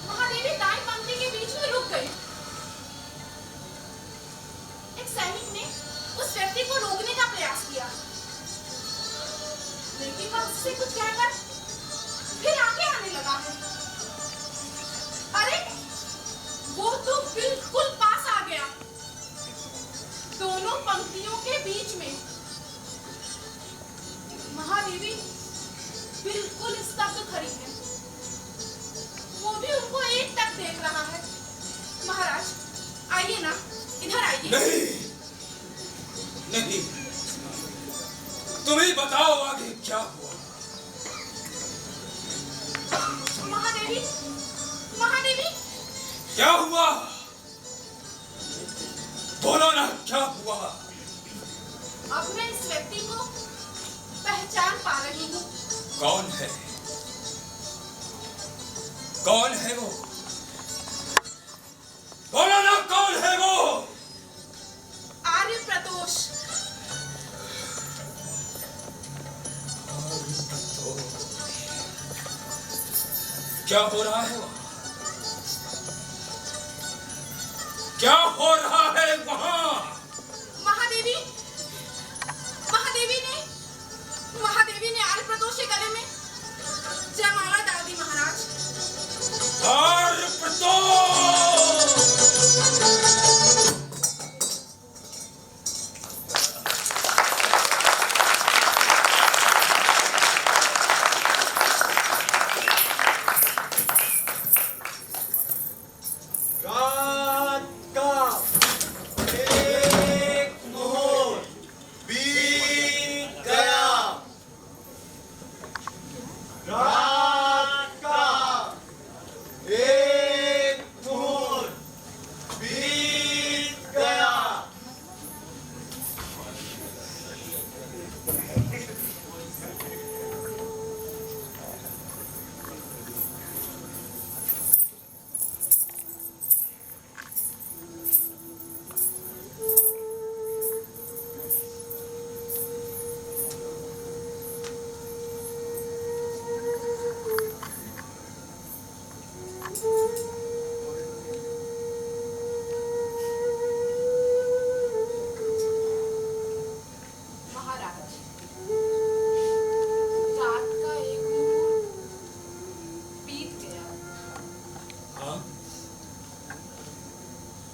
महादेवी दाएं पंक्ति के बीच में रुक गई। एक सैनिक ने उस व्यक्ति को रोकने का प्रयास किया, लेकिन वह उससे कुछ कहकर फिर आगे आने लगा है। अरे, वो तो बिल्कुल पास आ गया, दोनों पंक्तियों के बीच में। महादेवी बिल्कुल स्तब्ध खड़ी है, वो भी उनको एक तक देख रहा है। महाराज, आइए ना, इधर आइए। नहीं, तुम्हें बताओ आगे क्या हुआ। महादेवी, महादेवी, क्या हुआ? बोलो ना, क्या हुआ? अब मैं इस व्यक्ति को पहचान पा रही हूँ। कौन है? कौन है वो? बोलो ना, कौन है वो? आर्य प्रतोष। क्या हो रहा है वहाँ? क्या हो रहा है वहाँ? महादेवी, महादेवी ने आर्य प्रतोष के गले में जयमाला डाल दी महाराज। आर्य प्रतोष!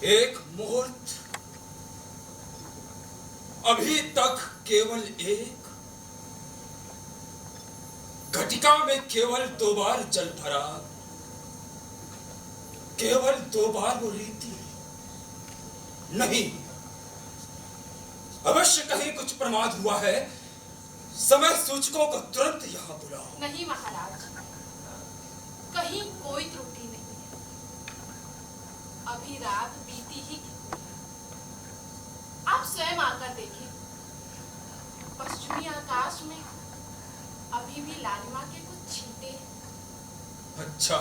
एक मुहूर्त, अभी तक केवल एक। घटिका में केवल 2 बार जल भरा, केवल 2 बार वो रीति। नहीं, अवश्य कहीं कुछ प्रमाद हुआ है। समय सूचकों को तुरंत यहाँ बुलाओ। नहीं महाराज, कहीं कोई त्रुटि नहीं है। अभी रात बीती ही कितनी है। आप स्वयं आकर देखिए, पश्चिमी आकाश में अभी भी लालिमा के कुछ छींटे हैं। अच्छा,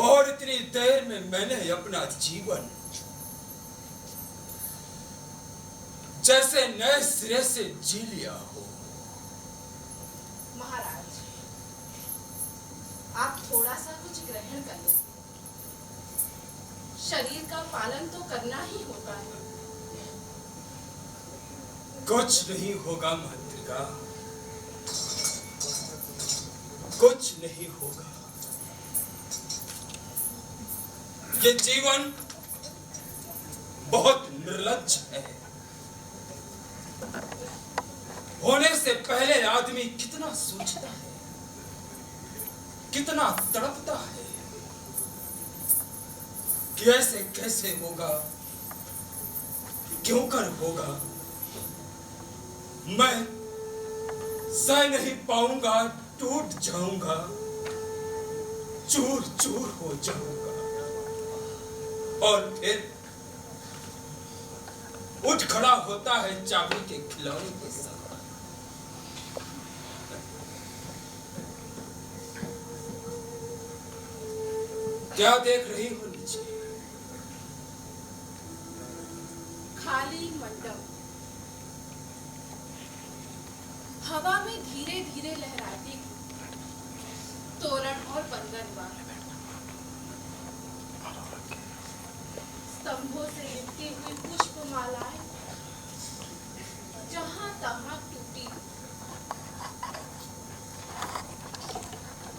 और इतनी देर में मैंने अपना जीवन जैसे नए सिरे से जी लिया हो। महाराज, आप थोड़ा सा कुछ ग्रहण कर लें। शरीर का पालन तो करना ही होता है। कुछ नहीं होगा मातृका, कुछ नहीं होगा। ये जीवन बहुत निर्लज्ज है। होने से पहले आदमी कितना सोचता है, कितना तड़पता है कि ऐसे कैसे होगा, क्यों कर होगा। मैं सह नहीं पाऊंगा, टूट जाऊंगा, चूर चूर हो जाऊंगा और फिर उठ खड़ा होता है चाबी के खिलौने के साथ। क्या देख रही हो नीचे? खाली मंडप, हवा में धीरे धीरे लहराती तोरण और बंधनवार, स्तंभों से लिपटी हुई पुष्पमालाएं जहां तहां टूटी,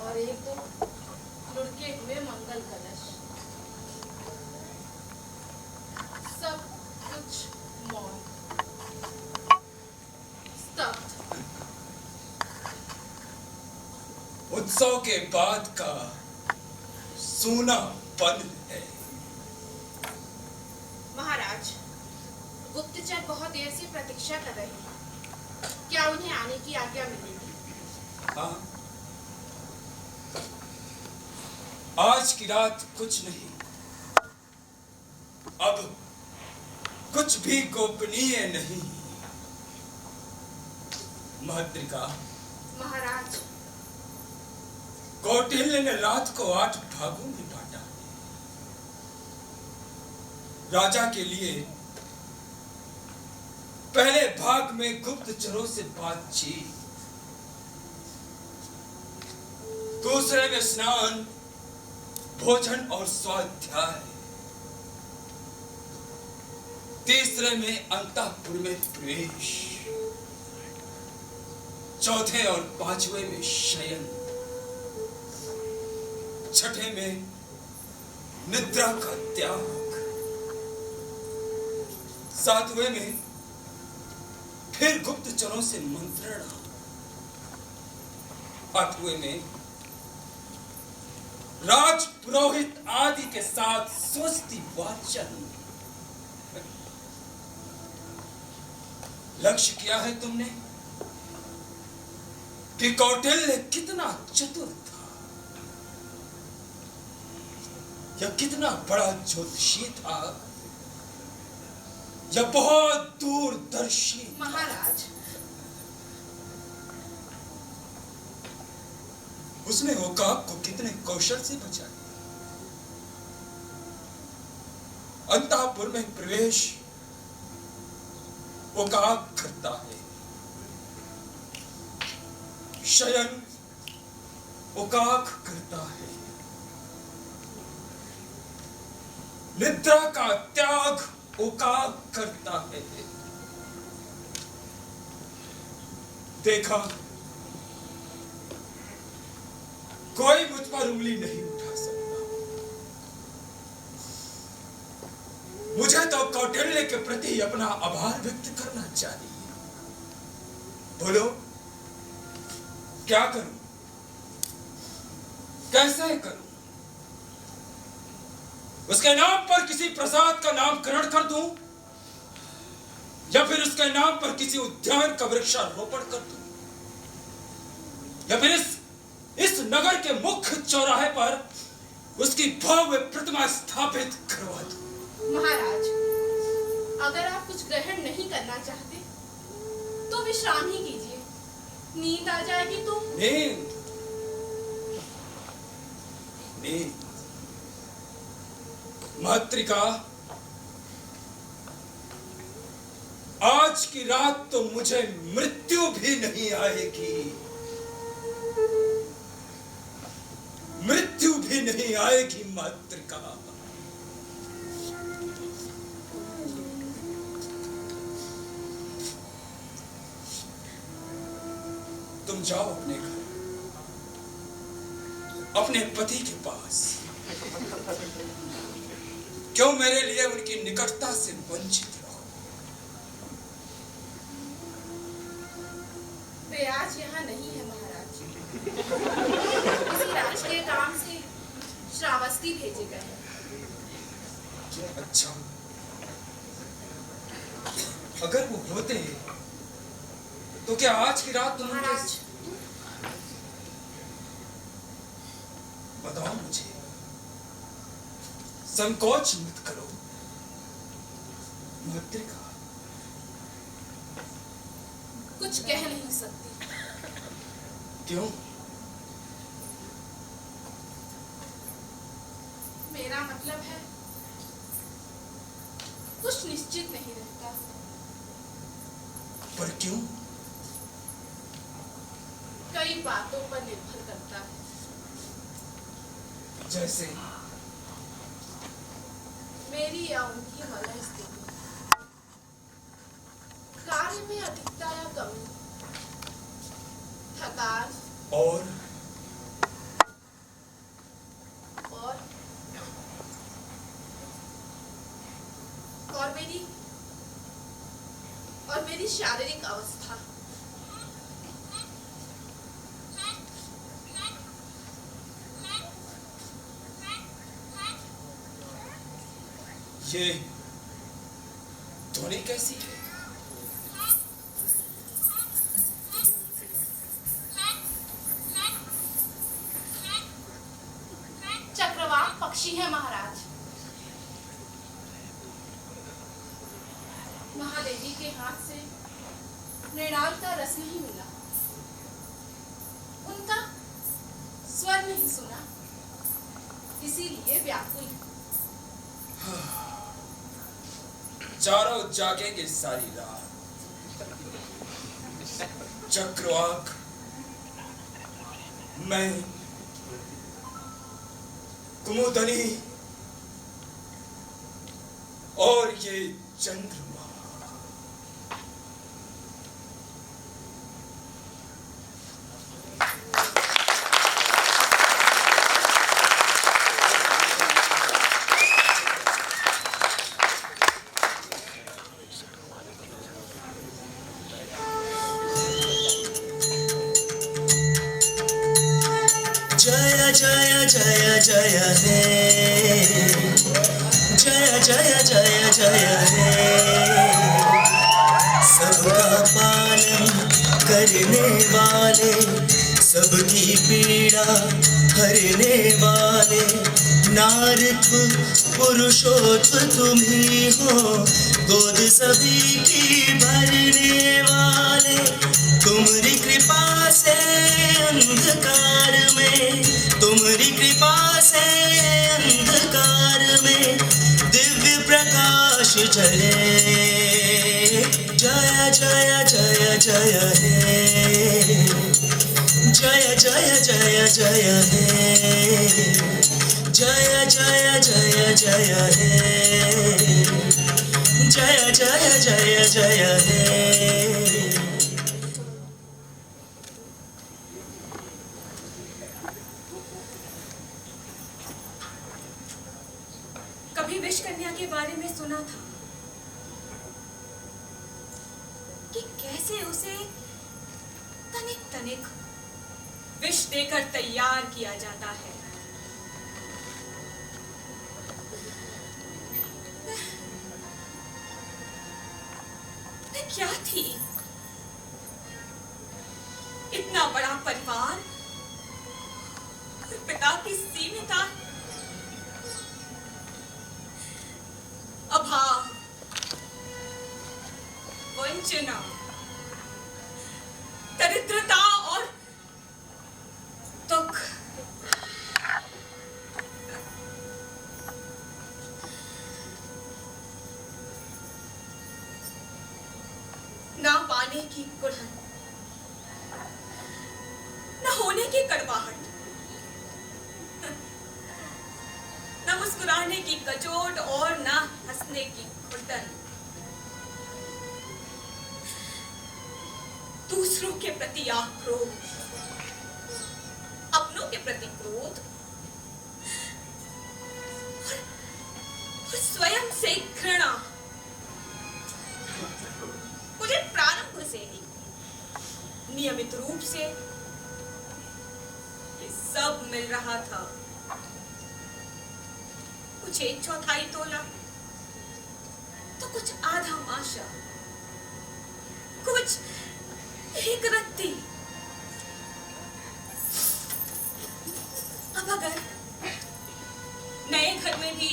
और एक दो लुढ़के हुए मंगल कलश। सब कुछ मौन, स्तब्ध। उत्सव के बाद का सूनापन है। महाराज, गुप्तचर बहुत देर से प्रतीक्षा कर रहे हैं। क्या उन्हें आने की आज्ञा मिलेगी? हाँ, आज की रात कुछ नहीं, अब कुछ भी गोपनीय नहीं। मातृका, महाराज, कौटिल्य ने रात को 8 भागों में बांटा। राजा के लिए पहले भाग में गुप्तचरों से बातचीत, दूसरे में स्नान, भोजन और स्वाध्याय, तीसरे में अंतःपुर में प्रवेश, चौथे और पांचवे में शयन, छठे में निद्रा का त्याग, सातवें में फिर गुप्तचरों से मंत्रणा, आठवें में राज पुरोहित आदि के साथ स्वस्ति वाचन। लक्ष्य किया है तुमने कि कौटिल्य कितना चतुर था, या कितना बड़ा ज्योतिषी था, या बहुत दूरदर्शी। महाराज, उसने ओकाब को कितने कौशल से बचाया। अंतःपुर में प्रवेश ओकाब करता है, शयन ओकाब करता है, निद्रा का त्याग ओकाब करता है। देखा, कोई मुझ पर उंगली नहीं उठा सकता। मुझे तो कौटिल्य के प्रति अपना आभार व्यक्त करना चाहिए। बोलो, क्या करूं, कैसे करूं? उसके नाम पर किसी प्रसाद का नामकरण कर दूं, या फिर उसके नाम पर किसी उद्यान का वृक्षारोपण कर दूं, या फिर इस नगर के मुख्य चौराहे पर उसकी भव्य प्रतिमा स्थापित करवा दूं। महाराज, अगर आप कुछ ग्रहण नहीं करना चाहते तो विश्राम ही कीजिए। नींद आ जाएगी तो? नींद, नींद। मातृका, आज की रात तो मुझे मृत्यु भी नहीं आएगी, मृत्यु भी नहीं आएगी मातृका। तुम जाओ अपने घर, अपने पति के पास। क्यों मेरे लिए उनकी निकटता से वंचित रहो? वे आज यहाँ नहीं है महाराज। किसी राजकीय काम से श्रावस्ती भेजे गए हैं। अच्छा, अगर वो होते तो क्या आज की रात तुम महाराज, बताओ मुझे, संकोच मत करो। मातृका कुछ कह नहीं सकती। क्यों? मेरा मतलब है कुछ निश्चित नहीं रहता। पर क्यों? कई बातों पर निर्भर करता है। जैसे मेरी या उनकी मलय स्थिति, कार्य में अधिकता या कमी, थकान और मेरी शारीरिक अवस्था। ये ध्वनि कैसी है? चक्रवात पक्षी है महाराज। महादेवी के हाथ से मृणाल का रस नहीं मिला, उनका स्वर नहीं सुना, इसीलिए व्याकुल। चारों जागेंगे सारी रात। चक्रवाक, मैं, कुमुदनी और ये चंद्रमा। जय जय जय हे, जय जय जय जय हे, सबका पालन करने वाले, सबकी पीड़ा हरने वाले, नारद पुरुषोत्तम तुम ही हो, गोद सभी की भरने वाले, तुम्हारी कृपा से अंधकार में, तुम्हारी कृपा से अंधकार में दिव्य प्रकाश जले। जय जय जय जय हे, जय जय जय जय हे, जय जय जय जय हे, जय जय जय जय हे। कभी विष कन्या के बारे में सुना था कि कैसे उसे तनिक तनिक विष देकर तैयार किया जाता है। क्या थी? इतना बड़ा परिवार और पिता की सीमित अभाव, वंचना, दरिद्रता और दुख। ना पाने की कुड़न, न होने की कड़वाहट, न मुस्कुराने की कचोट और न हंसने की घुटन। दूसरों के प्रति आक्रोश, अपनों के प्रति क्रोध और स्वयं से घृणा मुझे प्रारंभ से ही नियमित रूप से ये सब मिल रहा था। कुछ 1/4 तोला तो कुछ आधा माशा, कुछ 1 रत्ती। अब अगर नए घर में भी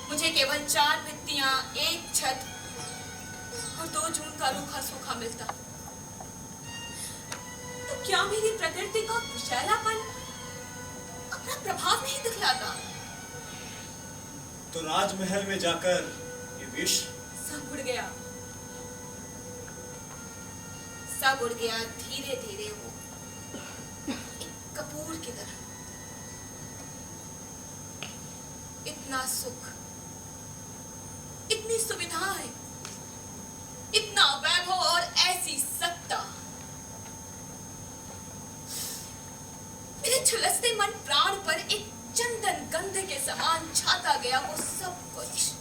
मुझे केवल 4 भित्तियां, 1 छत और 2 जून का रूखा सूखा मिलता, तो क्या मेरी प्रकृति का विषैलापन अपना प्रभाव नहीं दिखलाता? तो राजमहल में जाकर ये विष सब उड़ गया, सब उड़ गया धीरे धीरे, वो एक कपूर की तरह। इतना सुख, इतनी सुविधाएं, इतना वैभव और ऐसी सत्ता, मेरे झुलसते मन प्राण पर एक चंदन गंध के समान छाता गया वो सब कुछ।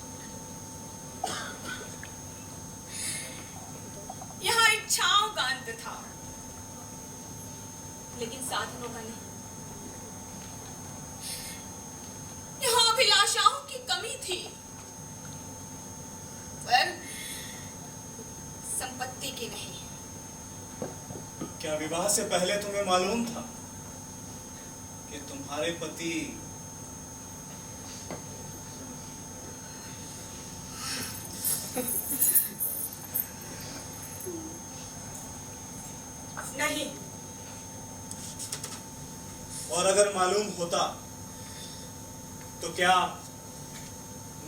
यहाँ इच्छाओं का अंत था, लेकिन साधनों का नहीं। यहाँ अभिलाषाओं की कमी थी, पर संपत्ति की नहीं। क्या विवाह से पहले तुम्हें मालूम था कि तुम्हारे पति नहीं? और अगर मालूम होता तो क्या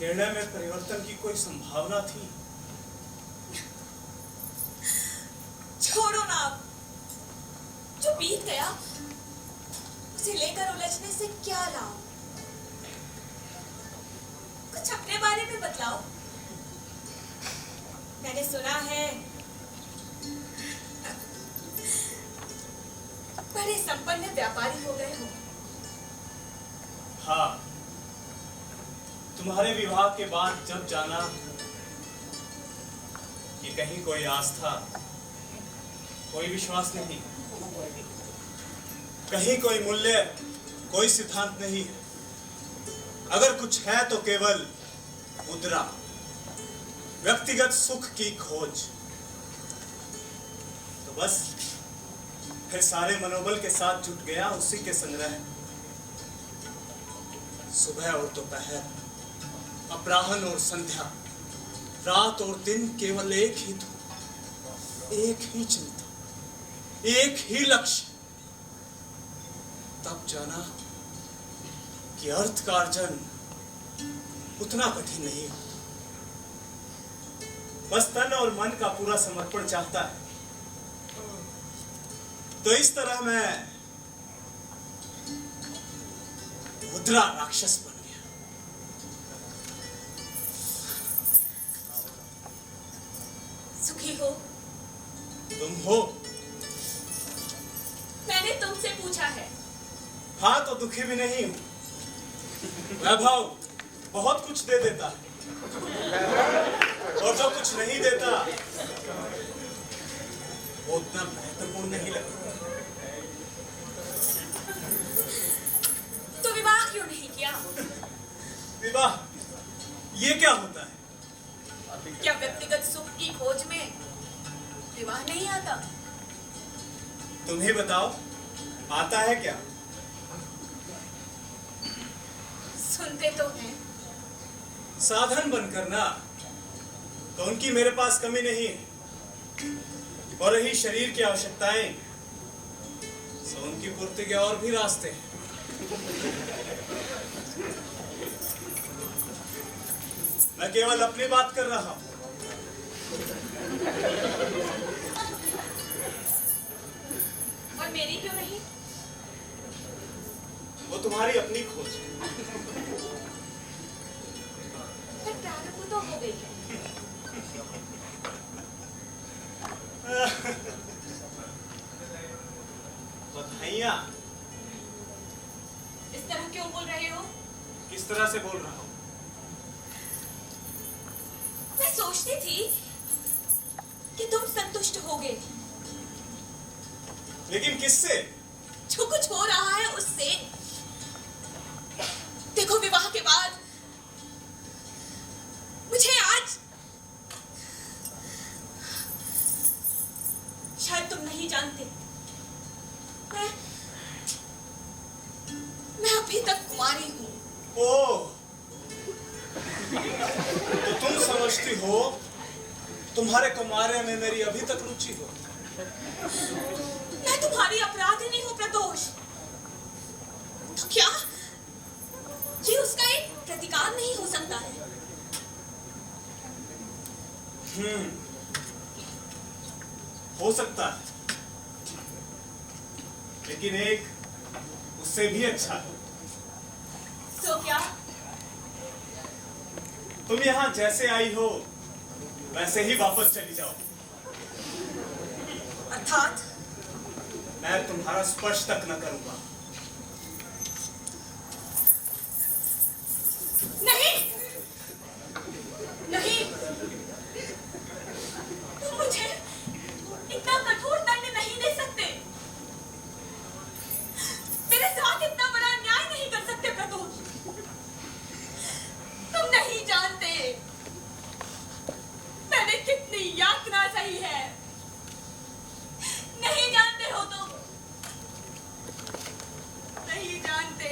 निर्णय में परिवर्तन की कोई संभावना थी? छोड़ो ना, जो बीत गया उसे लेकर उलझने से क्या लाभ? कुछ अपने बारे में बतलाओ। मैंने सुना है बड़े संपन्न व्यापारी हो गए हो। हाँ, तुम्हारे विवाह के बाद जब जाना कि कहीं कोई आस्था, कोई विश्वास नहीं, कहीं कोई मूल्य, कोई सिद्धांत नहीं, अगर कुछ है तो केवल मुद्रा, व्यक्तिगत सुख की खोज, तो बस फिर सारे मनोबल के साथ जुट गया उसी के संग्रह। सुबह और दोपहर, अपराह्न और संध्या, रात और दिन केवल एक ही धुन, एक ही चिंता, एक ही लक्ष्य। तब जाना कि अर्थ का अर्जन उतना कठिन नहीं है, बस तन और मन का पूरा समर्पण चाहता है। तो इस तरह मैं मुद्रा राक्षस बन गया। सुखी हो? तुम हो? मैंने तुमसे पूछा है। हाँ, तो दुखी भी नहीं हूं। वैभव बहुत कुछ दे देता है, और जो कुछ नहीं देता वो उतना महत्वपूर्ण नहीं लगता। तो विवाह क्यों नहीं किया? विवाह ये क्या होता है? क्या व्यक्तिगत सुख की खोज में विवाह नहीं आता? तुम ही बताओ, आता है क्या? सुनते तो हैं। साधन बनकर ना, तो उनकी मेरे पास कमी नहीं है। और रही शरीर की आवश्यकताएं, तो उनकी पूर्ति के और भी रास्ते हैं। मैं केवल अपनी बात कर रहा हूं। और मेरी क्यों नहीं? वो तुम्हारी अपनी खोज है। पर प्रारंभ तो हो गई है। बधाइयाँ। इस तरह क्यों बोल रहे हो? किस तरह से बोल रहा हूँ? मैं सोचती थी कि तुम संतुष्ट होगे। लेकिन किससे? जो कुछ हो रहा है उससे। देखो, विवाह के बाद मुझे आज, शायद तुम नहीं जानते, मैं अभी तक कुंवारी हूँ। ओह, तो तुम समझती हो तुम्हारे कुमार्य में मेरी अभी तक रुचि हो? मैं तुम्हारी अपराधिनी हूँ प्रदोष। तो क्या ये उसका एक प्रतिकार नहीं हो सकता है? हो सकता है, लेकिन एक उससे भी अच्छा है। तो क्या? तुम यहाँ जैसे आई हो वैसे ही वापस चली जाओ। अर्थात मैं तुम्हारा स्पर्श तक न करूंगा। नहीं, नहीं, तुम मुझे इतना कठोर दंड नहीं दे सकते। मेरे साथ इतना बड़ा अन्याय नहीं कर सकते प्रदोष। तुम नहीं जानते मैंने कितनी यातना सही है। नहीं जानते हो तुम, नहीं जानते।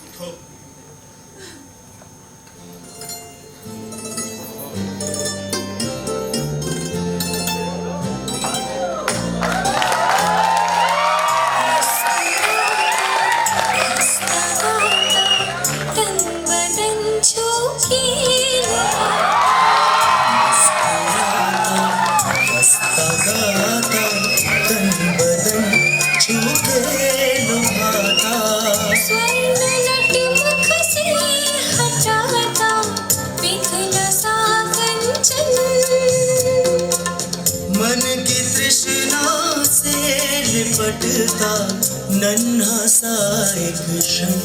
उठो। तन बदन झोंके हंसता गाता तन बदन छूटे लुभाता, स्वर्ण लट मुख से हटाता पिघला सा कंचन। मन की तृष्णा से लिपटता नन्हा सा एक क्षण,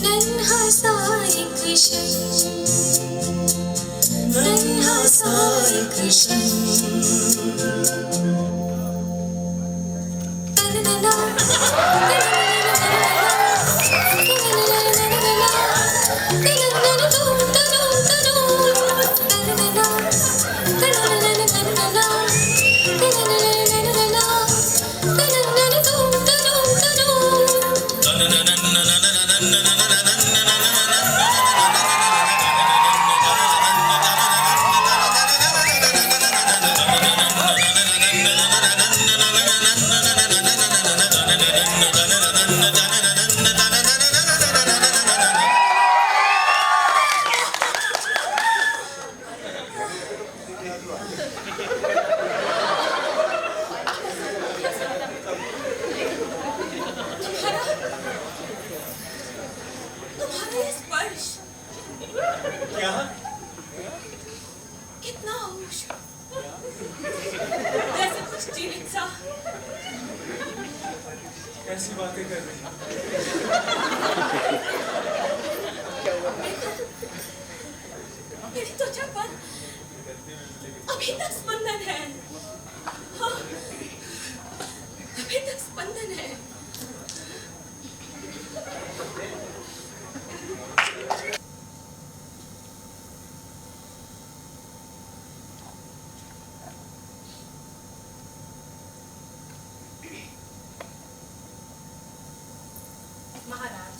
नन्हा सा एक क्षण, नन्हा सा एक क्षण। तुम्हारा ये स्पर्श क्या? कितना औष, जैसे कुछ जीवित सा। कैसी बातें कर रही हो? मेरी त्वचा पर अभी तक स्पंदन है। हाँ, अभी तक स्पंदन है। महाराज,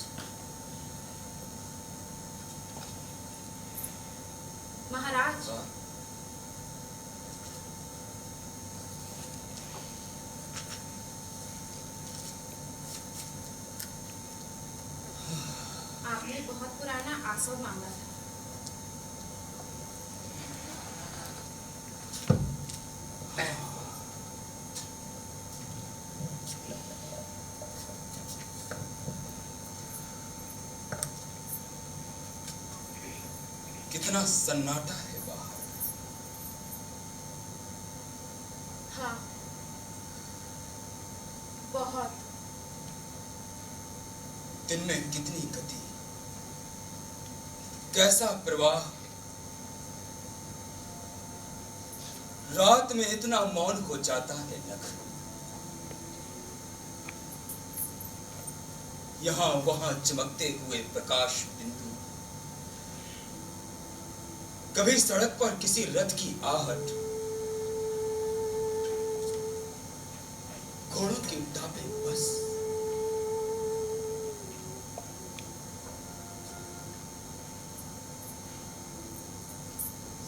महाराज, आपने बहुत पुराना आसव मांगा था। कितना सन्नाटा है बाहर। हाँ, बहुत। दिन में कितनी गति, कैसा प्रवाह, रात में इतना मौन हो जाता है नगर। यहां वहां चमकते हुए प्रकाश बिंदु, कभी सड़क पर किसी रथ की आहट, घोड़ों की टापें बस।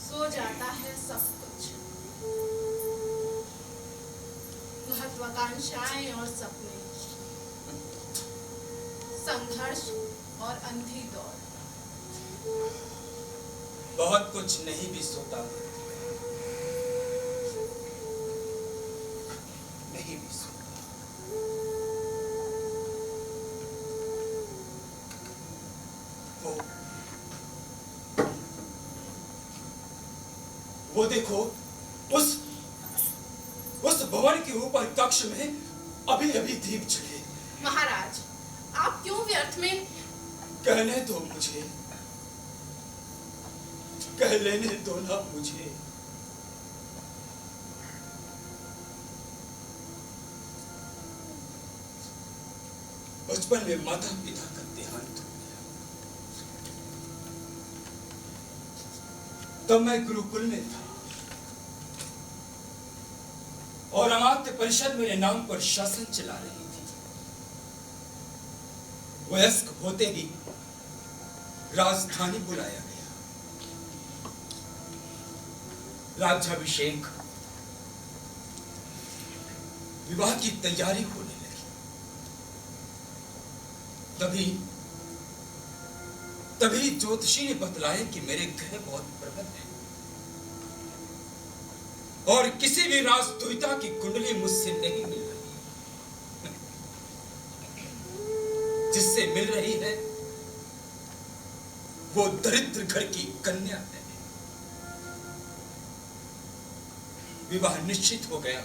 सो जाता है सब कुछ, महत्वाकांक्षाएं और सपने, संघर्ष और अंधी दौड़। बहुत कुछ नहीं भी सोता, नहीं भी सोता। वो देखो, उस भवन के ऊपर कक्ष में अभी अभी दीप जले। महाराज, आप क्यों व्यर्थ में? कहने दो मुझे, कह लेने दो ना मुझे। बचपन में माता पिता का देहांत हो गया, तब मैं गुरुकुल में था और अमात्य परिषद मेरे नाम पर शासन चला रही थी। वयस्क होते ही राजधानी बुलाया गया। राज्याभिषेक, विवाह की तैयारी होने लगी। तभी ज्योतिषी ने बतलाया कि मेरे ग्रह बहुत प्रबल हैं और किसी भी राजदूता की कुंडली मुझसे नहीं मिल रही। जिससे मिल रही है वो दरिद्र घर की कन्या है। विवाह निश्चित हो गया,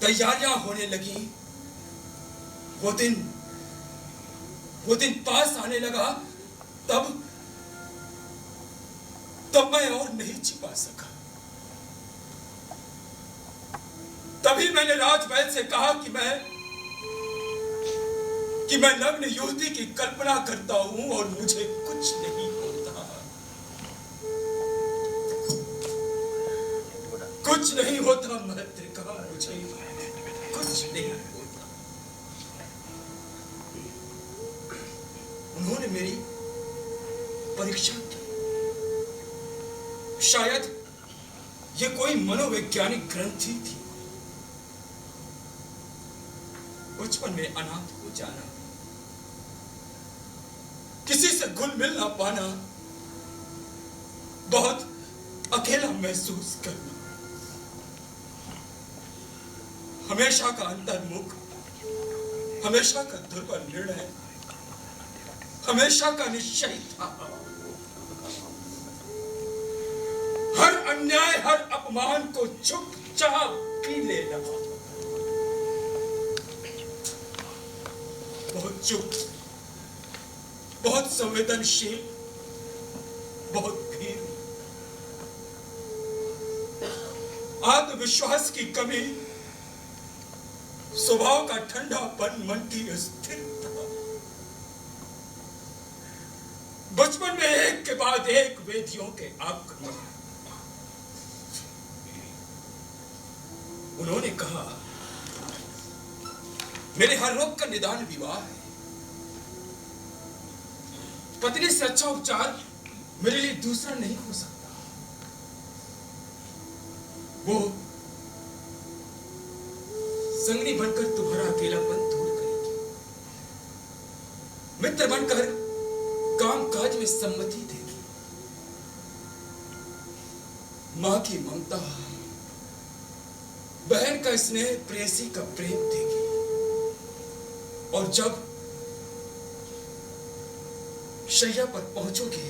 तैयारियां होने लगी। वो दिन पास आने लगा, तब मैं और नहीं छिपा सका। तभी मैंने राजमहल से कहा कि मैं नग्न युवती की कल्पना करता हूं और मुझे कुछ नहीं होता, कुछ नहीं होता। महत्रिका, मुझे कुछ नहीं होता। उन्होंने मेरी परीक्षा की। शायद ये कोई मनोवैज्ञानिक ग्रंथि थी। बचपन में अनाथ हो जाना, किसी से घुल मिल ना पाना, बहुत अकेला महसूस करना, हमेशा का अंतर्मुख, हमेशा का दुर्बल निर्णय, हमेशा का निश्चय था। हर अन्याय, हर अपमान को चुपचाप पी लेना, बहुत चुप, बहुत संवेदनशील, बहुत भीर। आत्मविश्वास की कमी, स्वभाव का ठंडापन, मन की अस्थिरता। बचपन में एक के बाद एक वेदियों के आक्रमण। उन्होंने कहा, मेरे हर रोग का निदान विवाह है। पत्नी से अच्छा उपचार मेरे लिए दूसरा नहीं हो सकता। वो संगनी बनकर तुम्हारा अकेलापन दूर करेगी, मित्र बनकर काम काज में सम्मति देगी, मां की ममता, बहन का स्नेह, प्रेयसी का प्रेम देगी। और जब शैया पर पहुंचोगे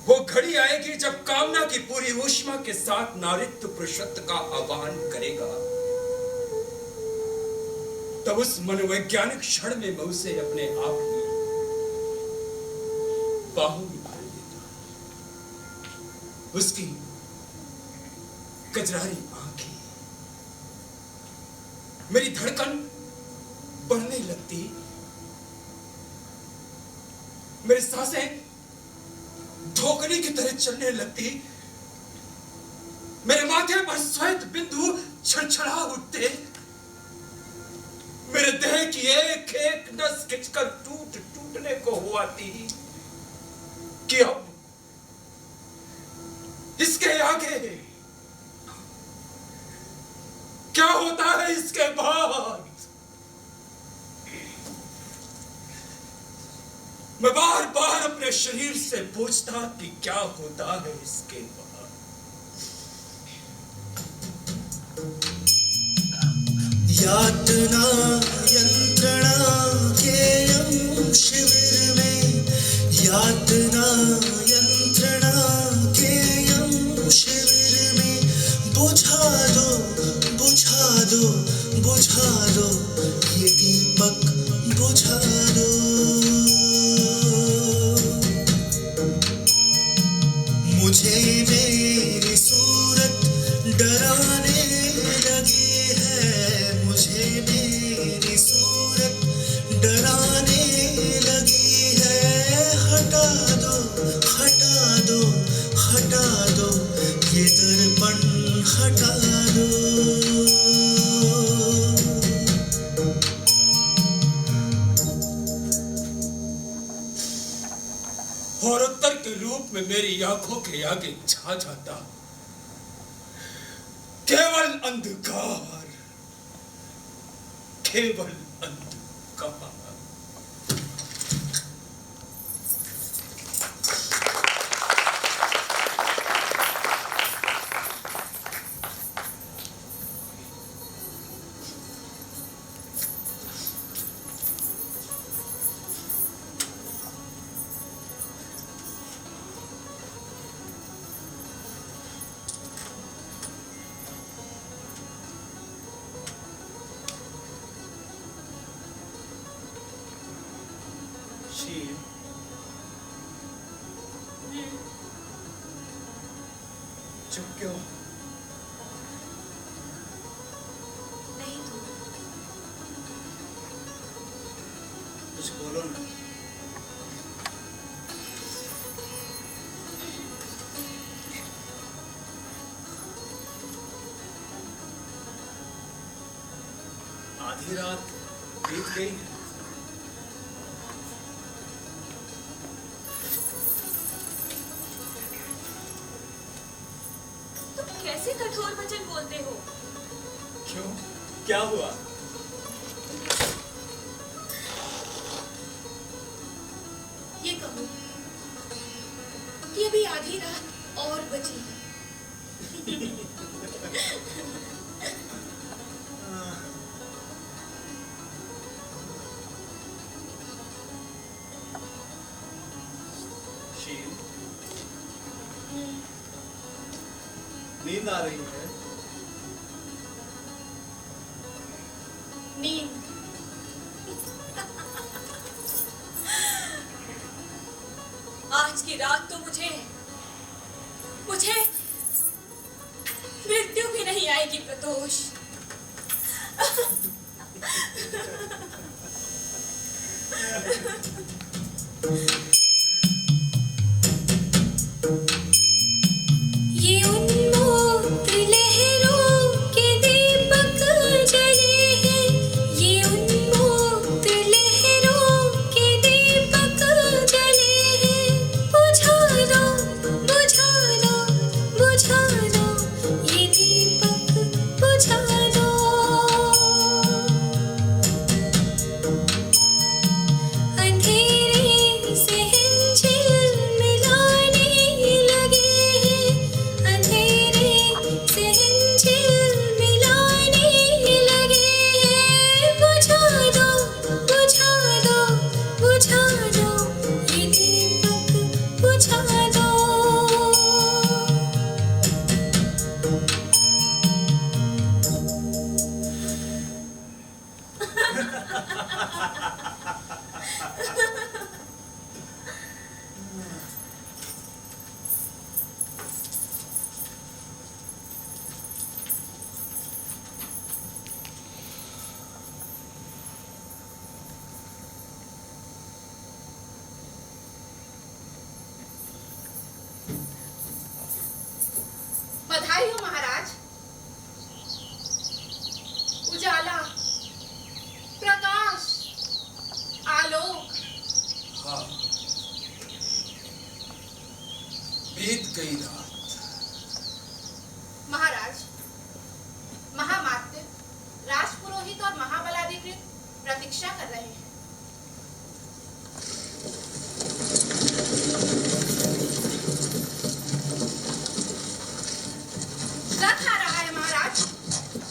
वो घड़ी आएगी जब कामना की पूरी ऊष्मा के साथ नारित्व पुरुषत्व का आह्वान करेगा। तब उस मनोवैज्ञानिक क्षण में मैं उसे अपने आप ही बाहों में भर लेता। उसकी कजरारी आंखें, मेरी धड़कन बढ़ने लगती, मेरी सांसें धोखनी की तरह चलने लगती, मेरे माथे पर श्वेत बिंदु छड़छड़ा उठते, मेरे देह की एक एक नस खिंचकर टूटने को हुआ थी कि अब इसके आगे क्या होता है, इसके बाद मैं बार बार अपने शरीर से पूछता कि क्या होता है इसके बाद। यातना यंत्रणा केयम शिविर में, यातना यंत्रणा केयम शिविर में, बुझा दो बुझा दो बुझा दो ये दीपक बुझा दो। मुझे मेरी सूरत डराने लगी है, मुझे मेरी सूरत डराने लगी है। हटा दो हटा दो हटा दो ये दर्पण हटा दो। और उत्तर के रूप में मेरी आंखों के आगे छा जाता केवल अंधकार, केवल अंधकार। चुप क्यों? नहीं तो कुछ बोलो ना। आधी रात बीत गई है। कैसे कठोर वचन बोलते हो? क्यों, क्या हुआ? ये कहो कि अभी आधी रात और बची है। शील, नींद आ रही है? नींद? आज की रात तो मुझे मृत्यु भी नहीं आएगी प्रतोष। ये उन्मुक्त लहरों के दीपक जले हैं, ये उन्मुक्त लहरों के दीपक जले हैं। बुझा दो बुझा दो बुझा दो ये दीपक बुझा दो। अंधेरे से बीत गई रात। महाराज, महामात्य, राजपुरोहित और महाबलाधिकृत प्रतीक्षा कर रहे हैं। रथ आ रहा है महाराज,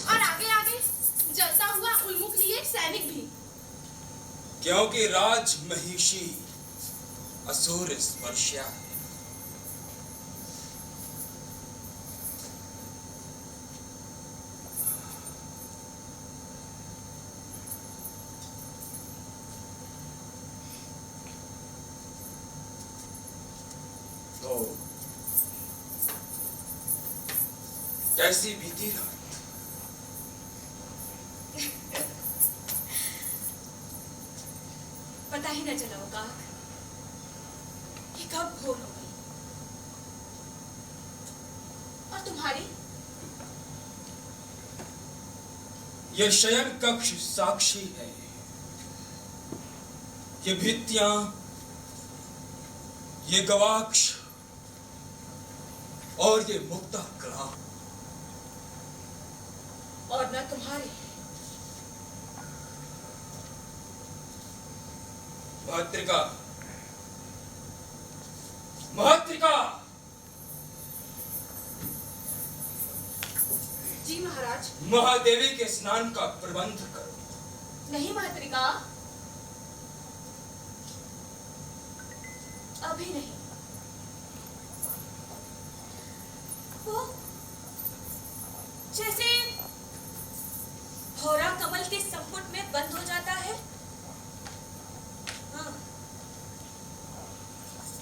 और आगे आगे जलता हुआ उन्मुख लिए एक सैनिक भी। क्योंकि राज महिषी असुर स्पर्शा है। तो कैसी बीती रात? पता ही न चला होगा कि कब भोर हो गई। और तुम्हारी? यह शयन कक्ष साक्षी है। ये भित्तियां, ये गवाक्ष और ये मुक्ता ग्राम। और न तुम्हारी। महात्रिका, महात्रिका, जी महाराज। महादेवी के स्नान का प्रबंध करो। नहीं महात्रिका, अभी नहीं। वो जैसे भौरा कमल के संपुट में बंद हो जाता है, हाँ,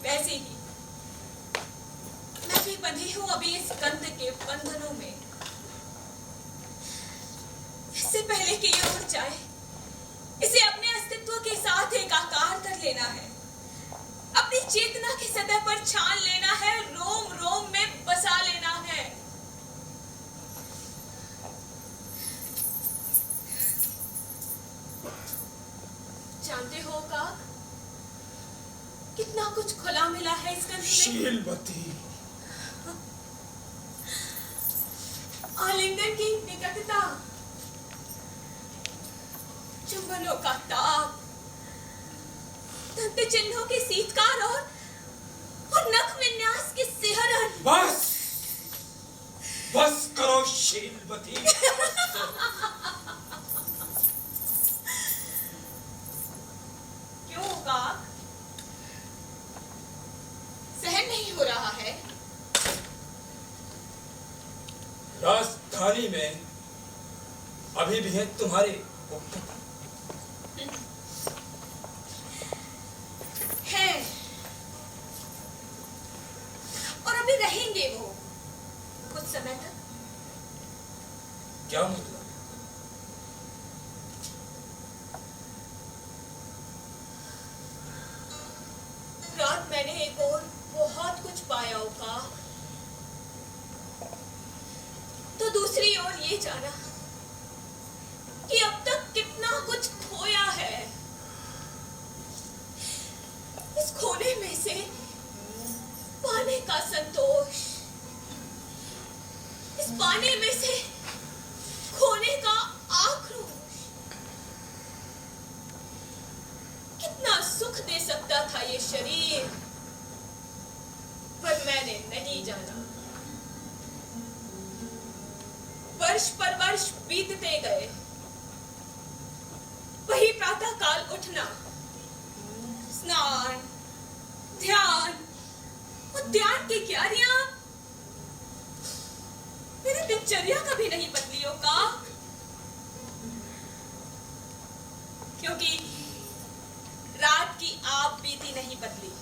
वैसे ही मैं भी बंधी हूँ अभी इस गंध के बंधनों में। इससे पहले कि ये उड़ जाए, इसे अपने अस्तित्व के साथ एकाकार कर लेना है, अपनी चेतना की सतह पर छान लेना है, रोम रोम में बसा लेना है। जानते हो का कितना कुछ खुला मिला है इस गंध में। शीलवती, आलिंगन की निकटता, चुंबनों का ताप, दंत चिन्हों के शीतकार और नख विन्यास के सिहरन। बस बस करो शीलवती। क्यों का सहन नहीं हो रहा है? राजधानी में अभी भी है तुम्हारे उपकरण। है और अभी रहेंगे वो कुछ समय तक। क्या मतलब? रात मैंने एक और बहुत कुछ पाया होगा, तो दूसरी ओर ये जाना कि अब तक कितना कुछ खोया है। इस खोने में से पाने का संतोष, इस पाने में से खोने का आक्रोश, कितना सुख दे सकता था ये शरीर, पर मैंने नहीं जाना। वर्ष पर वर्ष बीतते गए, वही प्रातः काल उठना, स्नान, ध्यान, उद्यान की क्यारियां, मेरी दिनचर्या कभी नहीं बदली होगा, क्योंकि रात की आप बीती नहीं बदली।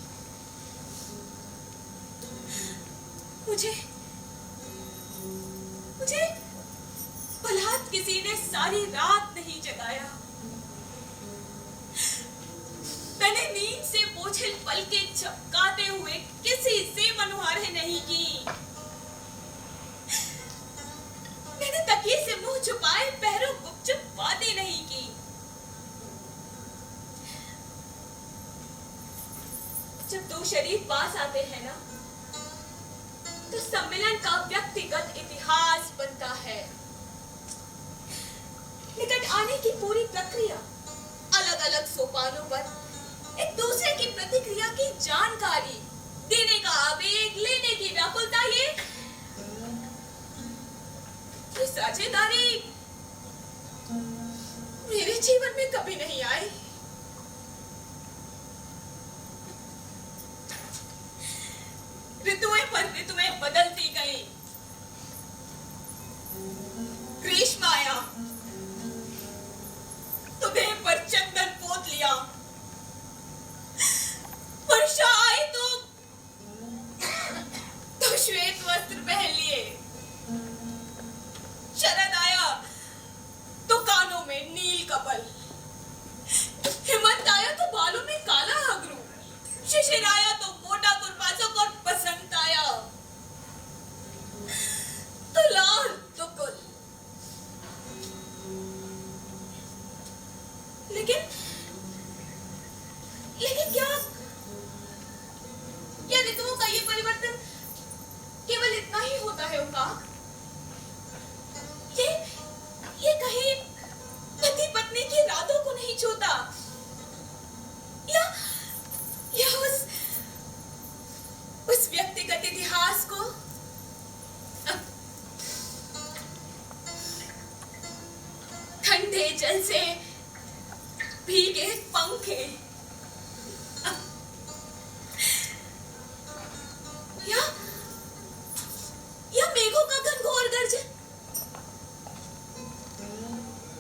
मुझे भलात किसी ने सारी रात नहीं जगाया। मैंने नींद से बोझिल पलके झपकाते हुए किसी से मनुहारें नहीं की। मैंने तकिए से मुंह छुपाए पैरों गुपचुप बातें नहीं की। जब दो शरीर पास आते हैं ना, तो सम्मेलन का व्यक्तिगत इतिहास बनता है। निकट आने की पूरी प्रक्रिया, अलग अलग सोपानों पर एक दूसरे की प्रतिक्रिया की जानकारी, देने का आवेग, लेने की व्याकुलता, ये साझेदारी मेरे जीवन में कभी नहीं आई। ऋतुएं पर ऋतुएं बदलती गई। ग्रीष्म आया तो देह पर चंदन पोत लिया, वर्षा आई तो श्वेत वस्त्र पहन लिए, शरद आया तो कानों में नील कपल, हेमंत आया तो बालों में काला अगरू, शिशिर आया तो मोटा कुर्बाचक, और बसंत आया तो लाल दुकुल। लेकिन क्या ऋतुओं का ये परिवर्तन केवल इतना ही होता है उकाक? ये कहीं पति पत्नी की रातों को नहीं छूता, या उस व्यक्तिगत इतिहास को ठंडे जल से भीगे पंखे, या मेघों का घनघोर गर्जन,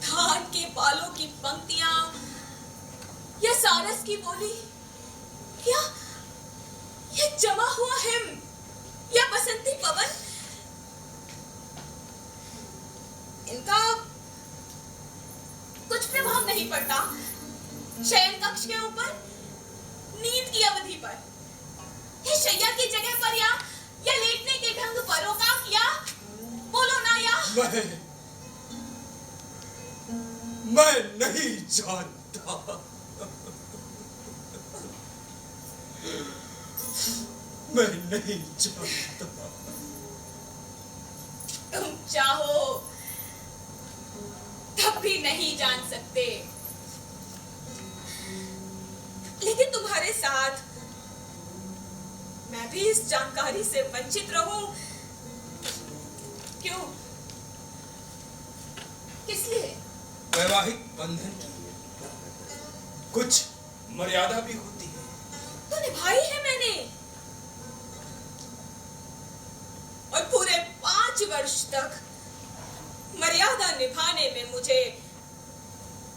धान के बालों की पंक्तियां, या सारस की बोली, या जमा हुआ हिम, या बसंती पवन, इनका कुछ प्रभाव नहीं पड़ता शयन कक्ष के ऊपर, नींद की अवधि पर, या शैया की जगह पर, या लेटने के ढंग पर। उकाक, या बोलो ना, या मैं नहीं जानता। मैं नहीं जानता। तुम चाहो तब भी नहीं जान सकते, लेकिन तुम्हारे साथ मैं भी इस जानकारी से वंचित रहूं, क्यों? किस लिए? वैवाहिक बंधन की कुछ मर्यादा भी होती है। तो निभाई है मैंने, और पूरे 5 वर्ष तक मर्यादा निभाने में मुझे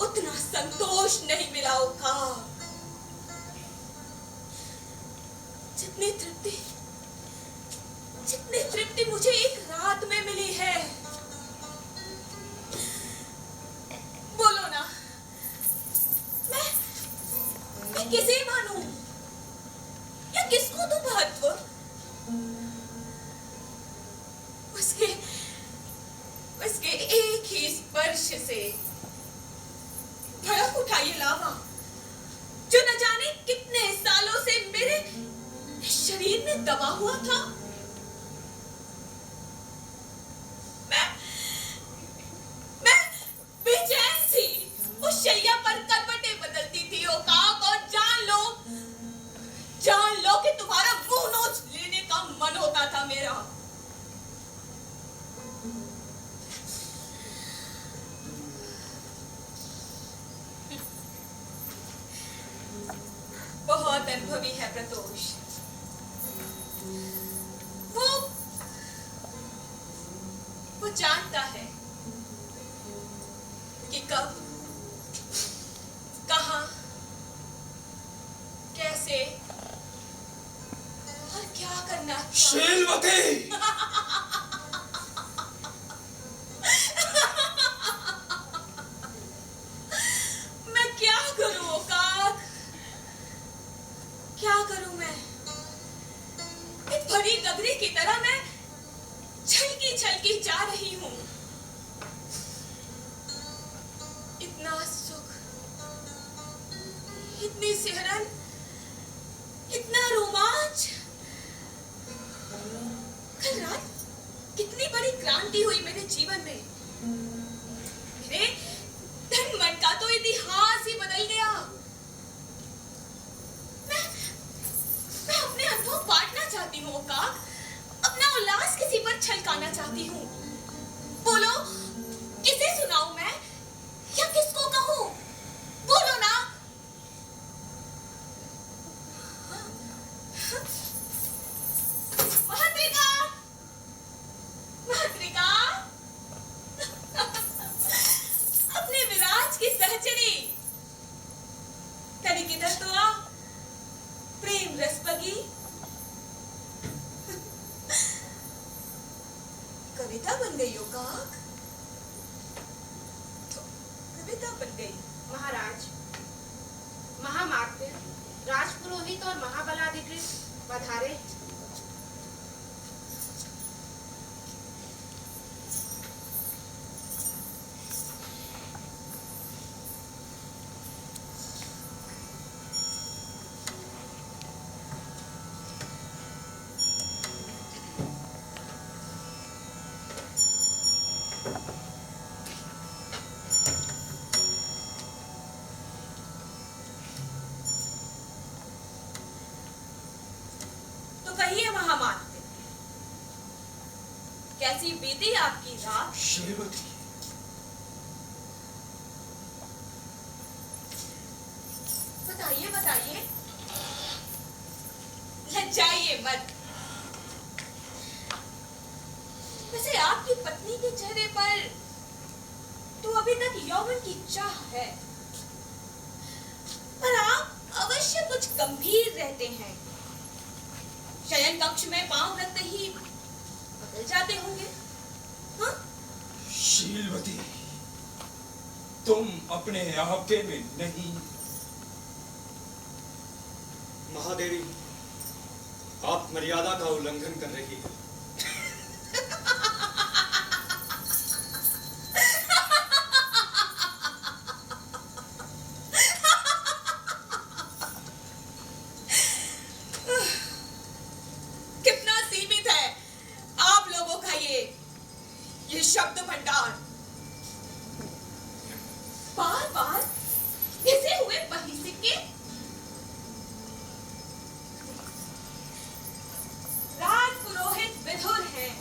उतना संतोष नहीं मिला उकाक, जितनी तृप्ति मुझे एक रात में मिली है। बोलो ना, मैं किसे मानूं, या किसको दूं महत्व? उसके एक ही स्पर्श से भड़क उठा ये लावा, जो न जाने कितने सालों से मेरे शरीर में दबा हुआ था। मैं बेचैन थी, उस शैया पर करवटें बदलती थी उकाक, और जान लो कि तुम्हारा मुंह नोच लेने का मन होता था मेरा। बहुत अनुभवी है प्रतोष, वो जानता है कि कब, कहां, कैसे और क्या करना। शीलवती! मैं क्या करूं ओकाक, क्या करूं मैं? एक भरी गगरी की तरह मैं छलकी जा रही हूं। इतना सुख, इतनी सिहरन, इतना रोमांच चाहती हूँ काक, अपना उल्लास किसी पर छलकाना चाहती हूँ। बोलो, किसे सुनाऊं मैं या किसको कहूँ? बोलो ना। महात्रिका, महात्रिका, अपने विराज की सहचरी तनिक इधर तो आ। प्रेम रस बगी कविता बन गई हो काक, कविता बन गई। महाराज, महामात्य, राजपुरोहित और महाबलाधिकृत पधारे। तो कहिए महामात्य, कैसी बीती आपकी रात? श्रीमती, बताइए बताइए, लज्जाइए मत। वैसे आपकी पत्नी के चेहरे पर तो अभी तक यौवन की चाह है, पर आप अवश्य कुछ गंभीर रहते हैं। शयन कक्ष में पांव रखते ही बदल जाते होंगे। हाँ? शीलवती, तुम अपने आपके में नहीं। महादेवी, आप मर्यादा का उल्लंघन कर रही हैं। कितना सीमित है आप लोगों का ये शब्द भंडार। बार बार घिसे हुए वही सिक्के। राजपुरोहित विधुर हैं,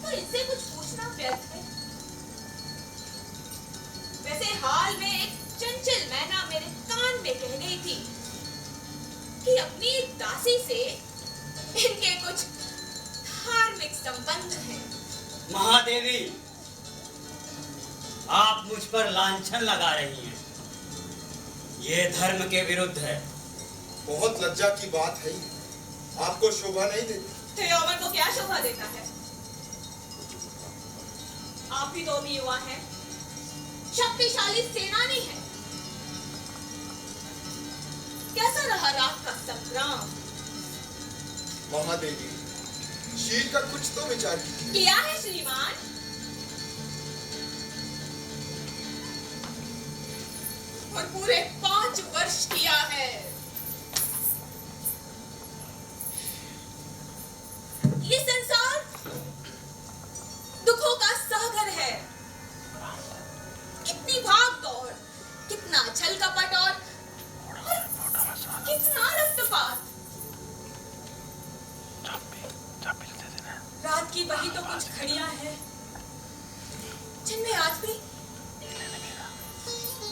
तो इनसे कुछ पूछना व्यर्थ है। वैसे हाल में एक चंचल मैना मेरे कान में कह गई थी कि अपनी दासी से इनके कुछ धार्मिक संबंध हैं। महादेवी, आप मुझ पर लांछन लगा रही हैं। ये धर्म के विरुद्ध है। बहुत लज्जा की बात है, आपको शोभा नहीं देती। तो यौवन को क्या शोभा देता है? आप भी तो भी युवा हैं, शक्तिशाली सेनानी हैं। कैसा रहा रात का संग्राम? महादेवी, शील का कुछ तो विचार कीजिए। किया है श्रीमान। और पूरे 5 वर्ष किया है। ये संसार दुखों का सागर है। कितनी भाग दौड़, कितना छल कपट और कितना रक्तपात। रात की वही तो कुछ घड़ियां हैं जिनमें आदमी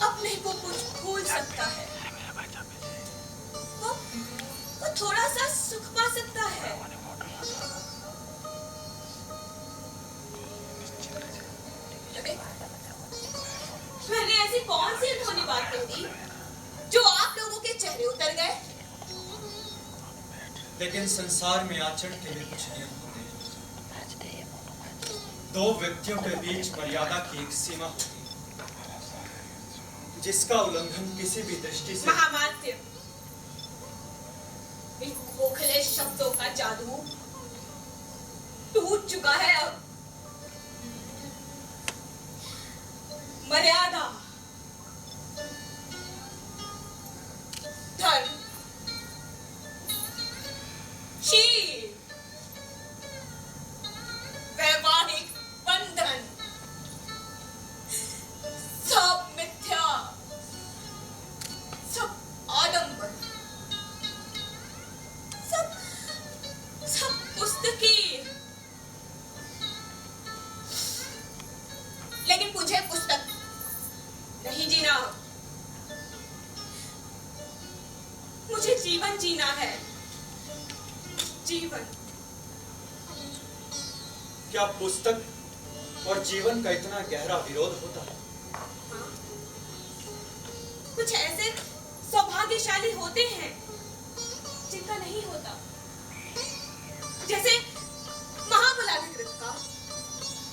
अपने को कुछ भूल सकता है। वो थोड़ा सा सुख पा सकता है। मैंने ऐसी कौन सी अनहोनी बात कह दी जो आप लोगों के चेहरे उतर गए? लेकिन संसार में आचरण के लिए कुछ नियम होते हैं। 2 व्यक्तियों के बीच मर्यादा की एक सीमा होती है, जिसका उल्लंघन किसी भी दृष्टि से। महामात्य, इन खोखले शब्दों का जादू टूट चुका है अब। मर्यादा, धर्म, शील, वैवाहिक बंधन सब मिथ्या, सब आडंबर, सब जीवन जीना है। जीवन। क्या पुस्तक और जीवन का इतना गहरा विरोध होता है? हाँ? कुछ ऐसे सौभाग्यशाली होते हैं जिनका नहीं होता, जैसे महाबलाधिकृत का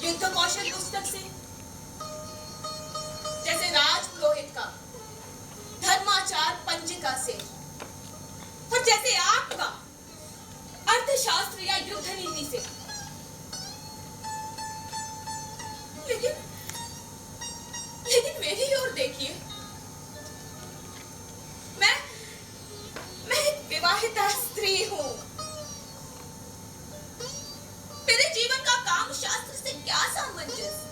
युद्ध कौशल पुस्तक से, जैसे राजपुरोहित का धर्माचार पंजिका से, और जैसे आपका अर्थशास्त्र या युद्ध नीति से। लेकिन मेरी ओर देखिए, मैं एक विवाहिता स्त्री हूं। मेरे जीवन का काम शास्त्र से क्या सामंजस्य,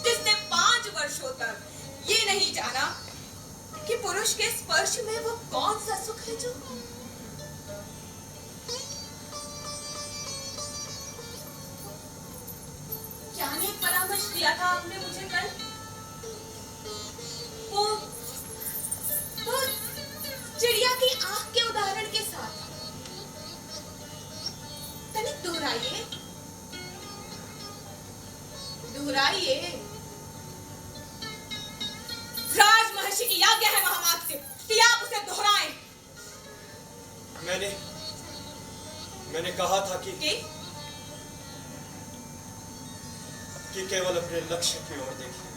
जिसने 5 वर्षों तक ये नहीं जाना कि पुरुष के स्पर्श में वो कौन सा सुख है जो क्या ने परामर्श दिया था आपने मुझे कल, वो चिड़िया की आंख के उदाहरण के साथ तनिक दोहराइए। राज महर्षि की आज्ञा है महामात से कि आप उसे दोहराएं। मैंने कहा था कि केवल अपने लक्ष्य की ओर देखिए।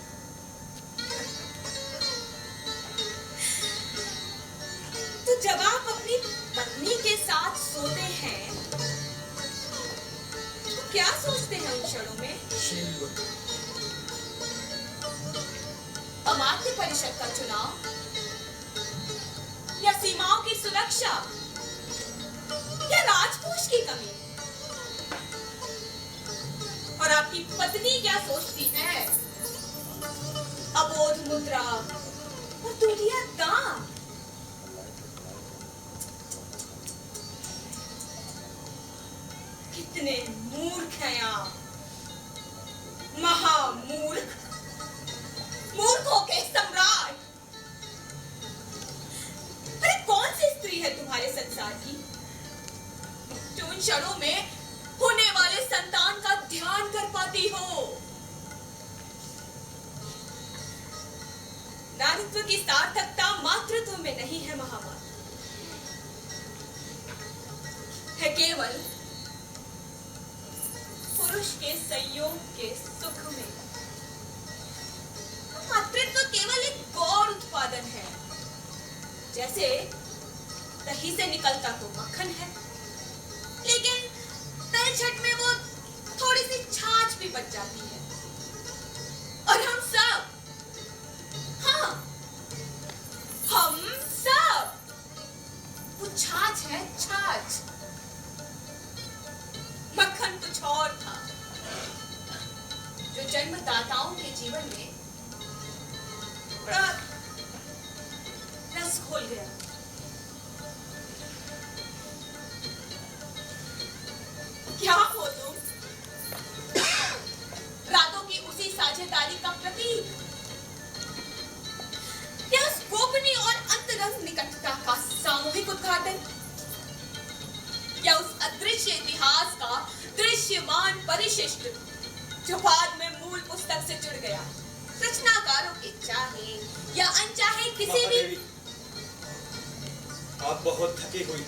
तो जब आप अपनी पत्नी के साथ सोते हैं तो क्या सोचते हैं उन क्षणों में? अमात्य परिषद का चुनाव या सीमाओं की सुरक्षा या राजकोष की कमी? और आपकी पत्नी क्या सोचती है? अबोध मुद्रा और दूधिया दाम। कितने मूर्ख हैं आप, महामूर्ख, मूर्खों के सम्राट। अरे कौन सी स्त्री है तुम्हारे संसार की जो उन क्षणों में होने वाले संतान का ध्यान कर पाती हो? नारीत्व की सार्थकता मातृत्व में नहीं है महामाता, है केवल पुरुष के संयोग के सुख में। मातृत्व केवल एक गौर उत्पादन है, जैसे दही से निकलता तो मक्खन है, लेकिन तलछट में वो थोड़ी सी छाछ भी बच जाती है। और हम सब, हाँ, हम सब वो छाछ है, छाछ। मक्खन कुछ और था जो जन्मदाताओं के जीवन में बड़ा रस घोल गया। क्या हो तुम? रातों की उसी साझेदारी का प्रतीक, या उस गोपनीय और अंतरंग निकटता का सामूहिक उद्घाटन, या उस अदृश्य इतिहास का दृश्यमान परिशिष्ट जो बाद में मूल पुस्तक से जुड़ गया, रचनाकारों के चाहे या अनचाहे किसी भी। आप बहुत थकी हुई,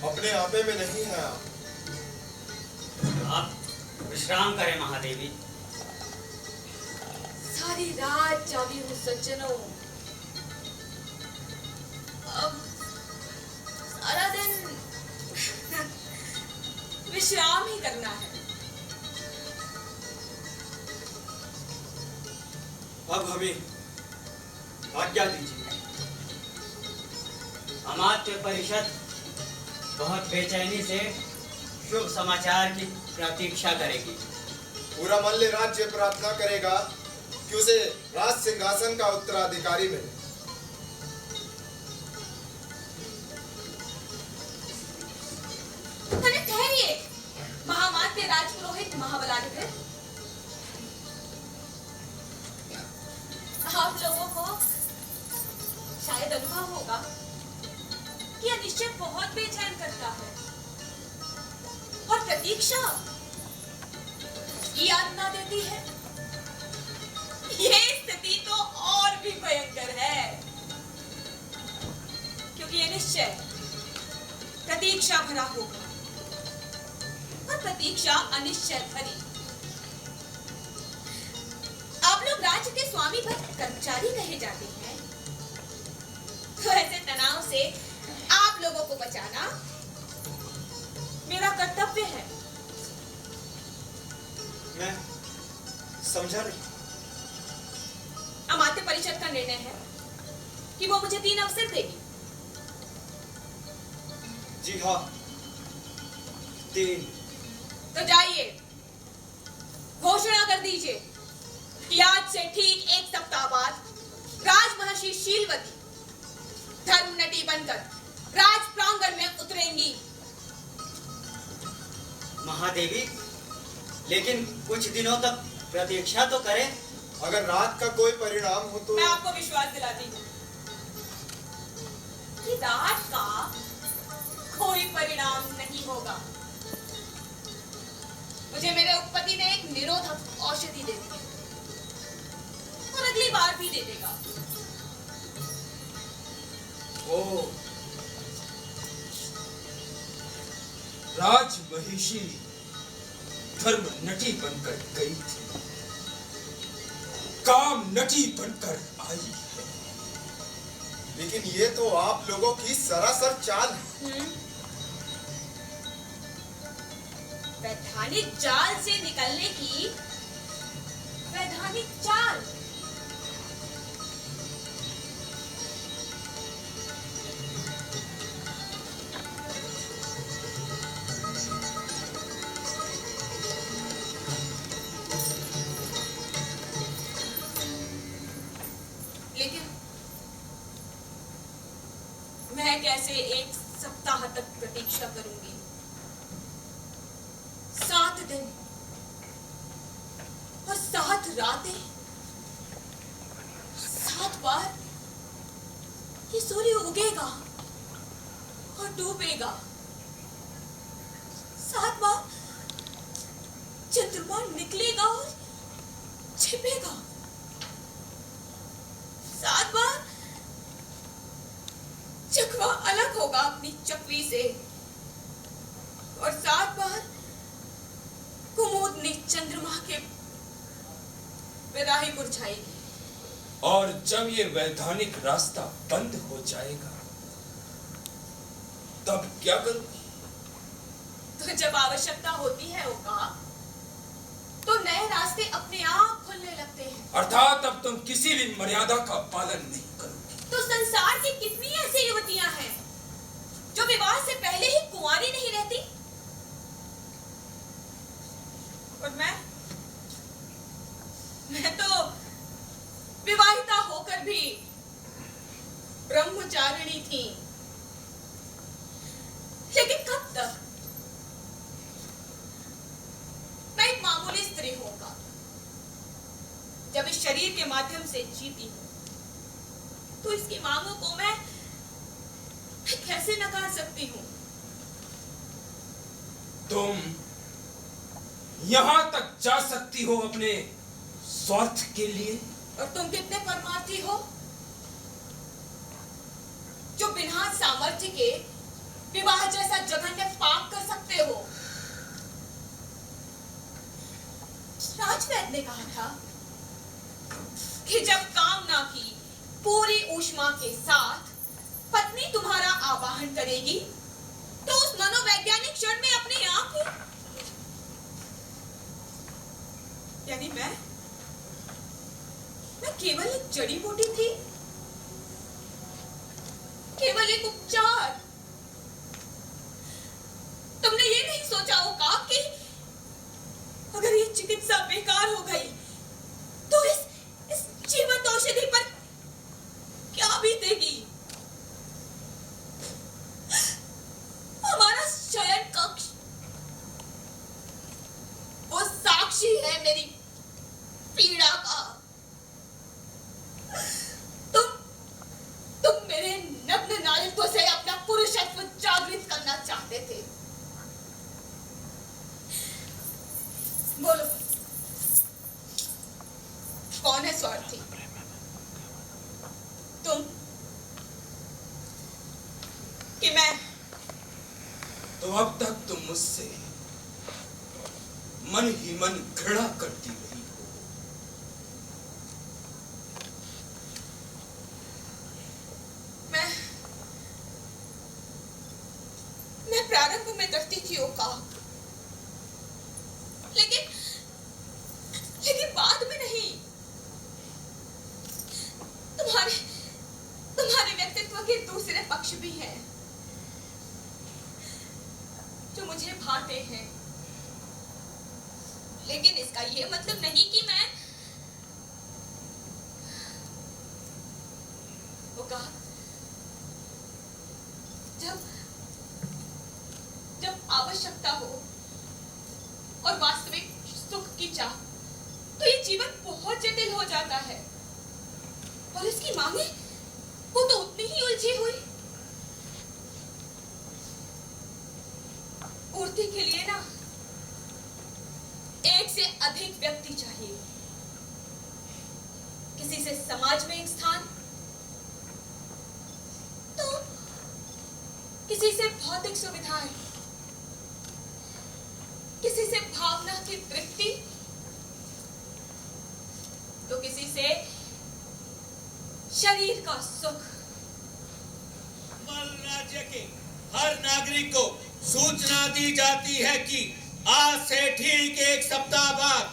अपने आपे में नहीं है आप विश्राम करें महादेवी। सारी रात जागी हूँ सज्जनों, अब सारा दिन विश्राम ही करना है। अब हमें आज्ञा दीजिए। अमात्य परिषद बहुत बेचैनी से शुभ समाचार की प्रतीक्षा करेगी। पूरा मल्ल राज्य प्रार्थना करेगा कि उसे राज सिंहासन का उत्तराधिकारी मिले। ठहरिए महामात्य राजपुरोहित महाबलाधिकृत, आप लोगों को शायद अनुभव होगा बहुत बेचैन करता है। और प्रतीक्षा यातना देती है। ये स्थिति तो और भी भयंकर है, क्योंकि ये निश्चय प्रतीक्षा भरा होगा और प्रतीक्षा अनिश्चय भरी। आप लोग राज्य के स्वामी पर कर्मचारी कहे जाते हैं, तो ऐसे तनाव से आप लोगों को बचाना मेरा कर्तव्य है। मैं समझा नहीं। अमात्य परिषद का निर्णय है कि वो मुझे 3 अवसर देगी। जी हाँ, 3। तो जाइए, घोषणा कर दीजिए कि आज से ठीक 1 सप्ताह बाद राजमहर्षि शीलवती धर्मनटी बनकर राज प्रांगण में उतरेंगी। महादेवी, लेकिन कुछ दिनों तक प्रतीक्षा तो करें। अगर रात का कोई परिणाम हो तो मैं आपको विश्वास दिलाती हूँ कि रात का कोई परिणाम नहीं होगा। मुझे मेरे उपपति ने एक निरोधक औषधि दे दी और अगली बार भी दे देगा। ओ, राजमहिषी धर्म नटी बनकर गई थी, काम नटी बनकर आई है। लेकिन ये तो आप लोगों की सरासर चाल है। वैधानिक जाल से निकलने की वैधानिक चाल। लेकिन मैं कैसे 1 सप्ताह तक प्रतीक्षा करूंगी? 7 दिन और 7 रातें, 7 बार ये सूर्य उगेगा और डूबेगा, 7 बार चंद्रमा निकलेगा और छिपेगा, 7 बार चकवा अलग होगा अपनी चकवी से और 7 बार कुमुदनी चंद्रमा के विदाई मुरझाएगी। और जब ये वैधानिक रास्ता बंद हो जाएगा तब क्या करूंगी? तो जब आवश्यकता होती है ओका, तो नए रास्ते अपने आप खुलने लगते हैं। अर्थात अब तुम किसी भी मर्यादा का पालन नहीं करोगी। तो संसार की कितनी ऐसी युवतियां हैं जो विवाह से पहले ही कुंवारी नहीं रहती, और मैं तो विवाहिता होकर भी ब्रह्मचारिणी थी। लेकिन कब तक? मैं एक मामूली स्त्री होगा जब इस शरीर के माध्यम से जीती हूं, तो इसकी मांगों को मैं कैसे नकार सकती हूं? तुम यहां तक जा सकती हो अपने स्वार्थ के लिए। और तुम कितने परमार्थी हो जो बिना सामर्थ्य के विवाह जैसा जघन्य पाप कर सकते हो। राजवैद्य ने कहा था कि जब कामना की पूरी ऊष्मा के साथ पत्नी तुम्हारा आवाहन करेगी, तो उस मनोवैज्ञानिक क्षण में अपने आप ही, यानी मैं केवल एक जड़ी बूटी थी, केवल एक उपचार। तुमने ये नहीं सोचा होगा कि अगर ये चिकित्सा बेकार हो गई तो इस जीवंत औषधि पर क्या बीतेगी? हमारा शयन कक्ष वो साक्षी है मेरी पीड़ा का। तुम मेरे नग्न नारित्व से अपना पुरुषत्व जाग कि मैं तो अब तक तुम मुझसे मन ही मन घृणा करती रही हो। मैं प्रारंभ में करती थी ओकाक, लेकिन बाद में नहीं। तुम्हारे व्यक्तित्व के दूसरे पक्ष भी हैं जो मुझे भाते हैं, लेकिन इसका ये मतलब नहीं कि मैं ओकाक, जब आवश्यकता हो और वास्तविक सुख की चाह, तो ये जीवन बहुत जटिल हो जाता है और इसकी मांगे वो तो उतनी ही उलझी हुई। पूर्ति के लिए ना एक से अधिक व्यक्ति चाहिए, किसी से समाज में एक स्थान, तो किसी से भौतिक सुविधाएं, किसी से भावना की तृप्ति, तो किसी से शरीर का सुख। मल राज्य के हर नागरिक को सूचना दी जाती है कि आज से ठीक 1 सप्ताह बाद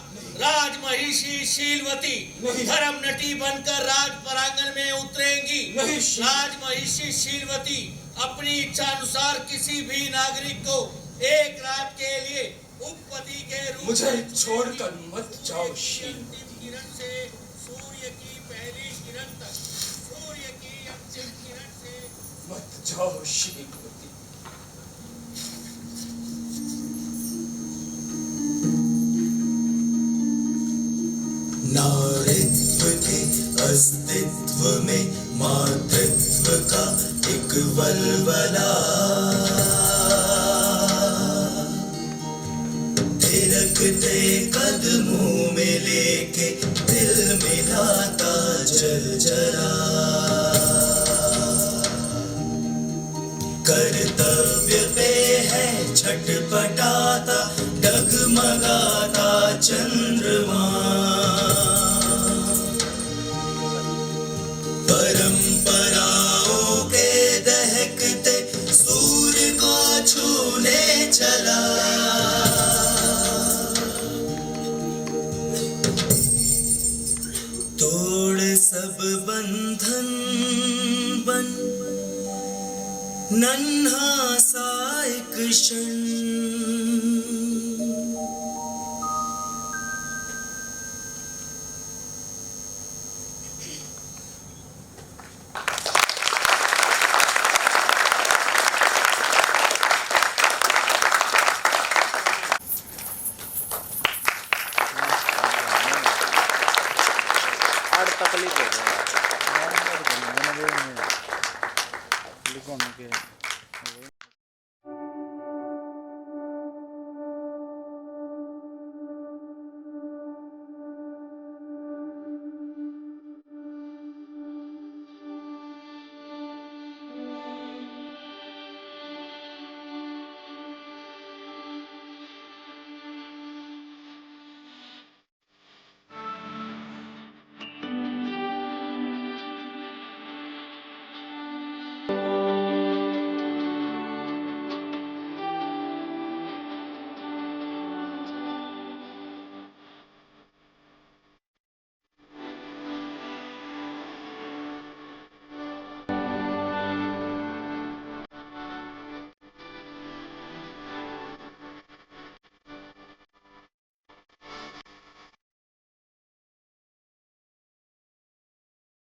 राजमहिषी शीलवती धर्म नटी बनकर राज परांगण में उतरेंगी। राजमहिषी शीलवती अपनी इच्छा अनुसार किसी भी नागरिक को एक रात के लिए उपपति के रूप मुझे छोड़कर मत जाओ शीलवती। किरण से सूर्य की पहली किरण तक, सूर्य की अंतिम किरण से मत जाओ शीलवती। नारीत्व के अस्तित्व में मातृत्व का एक वलवला थिरकते कदमों में लेके दिल मिलाता जलजला। कर्तव्य पे है छटपटाता डगमगाता चंद्रमा। परंपराओं के दहकते सूर्य को छूने चला। तोड़ सब बंधन बन नन्हा सा एक क्षण। तकलीफ है लिखोने के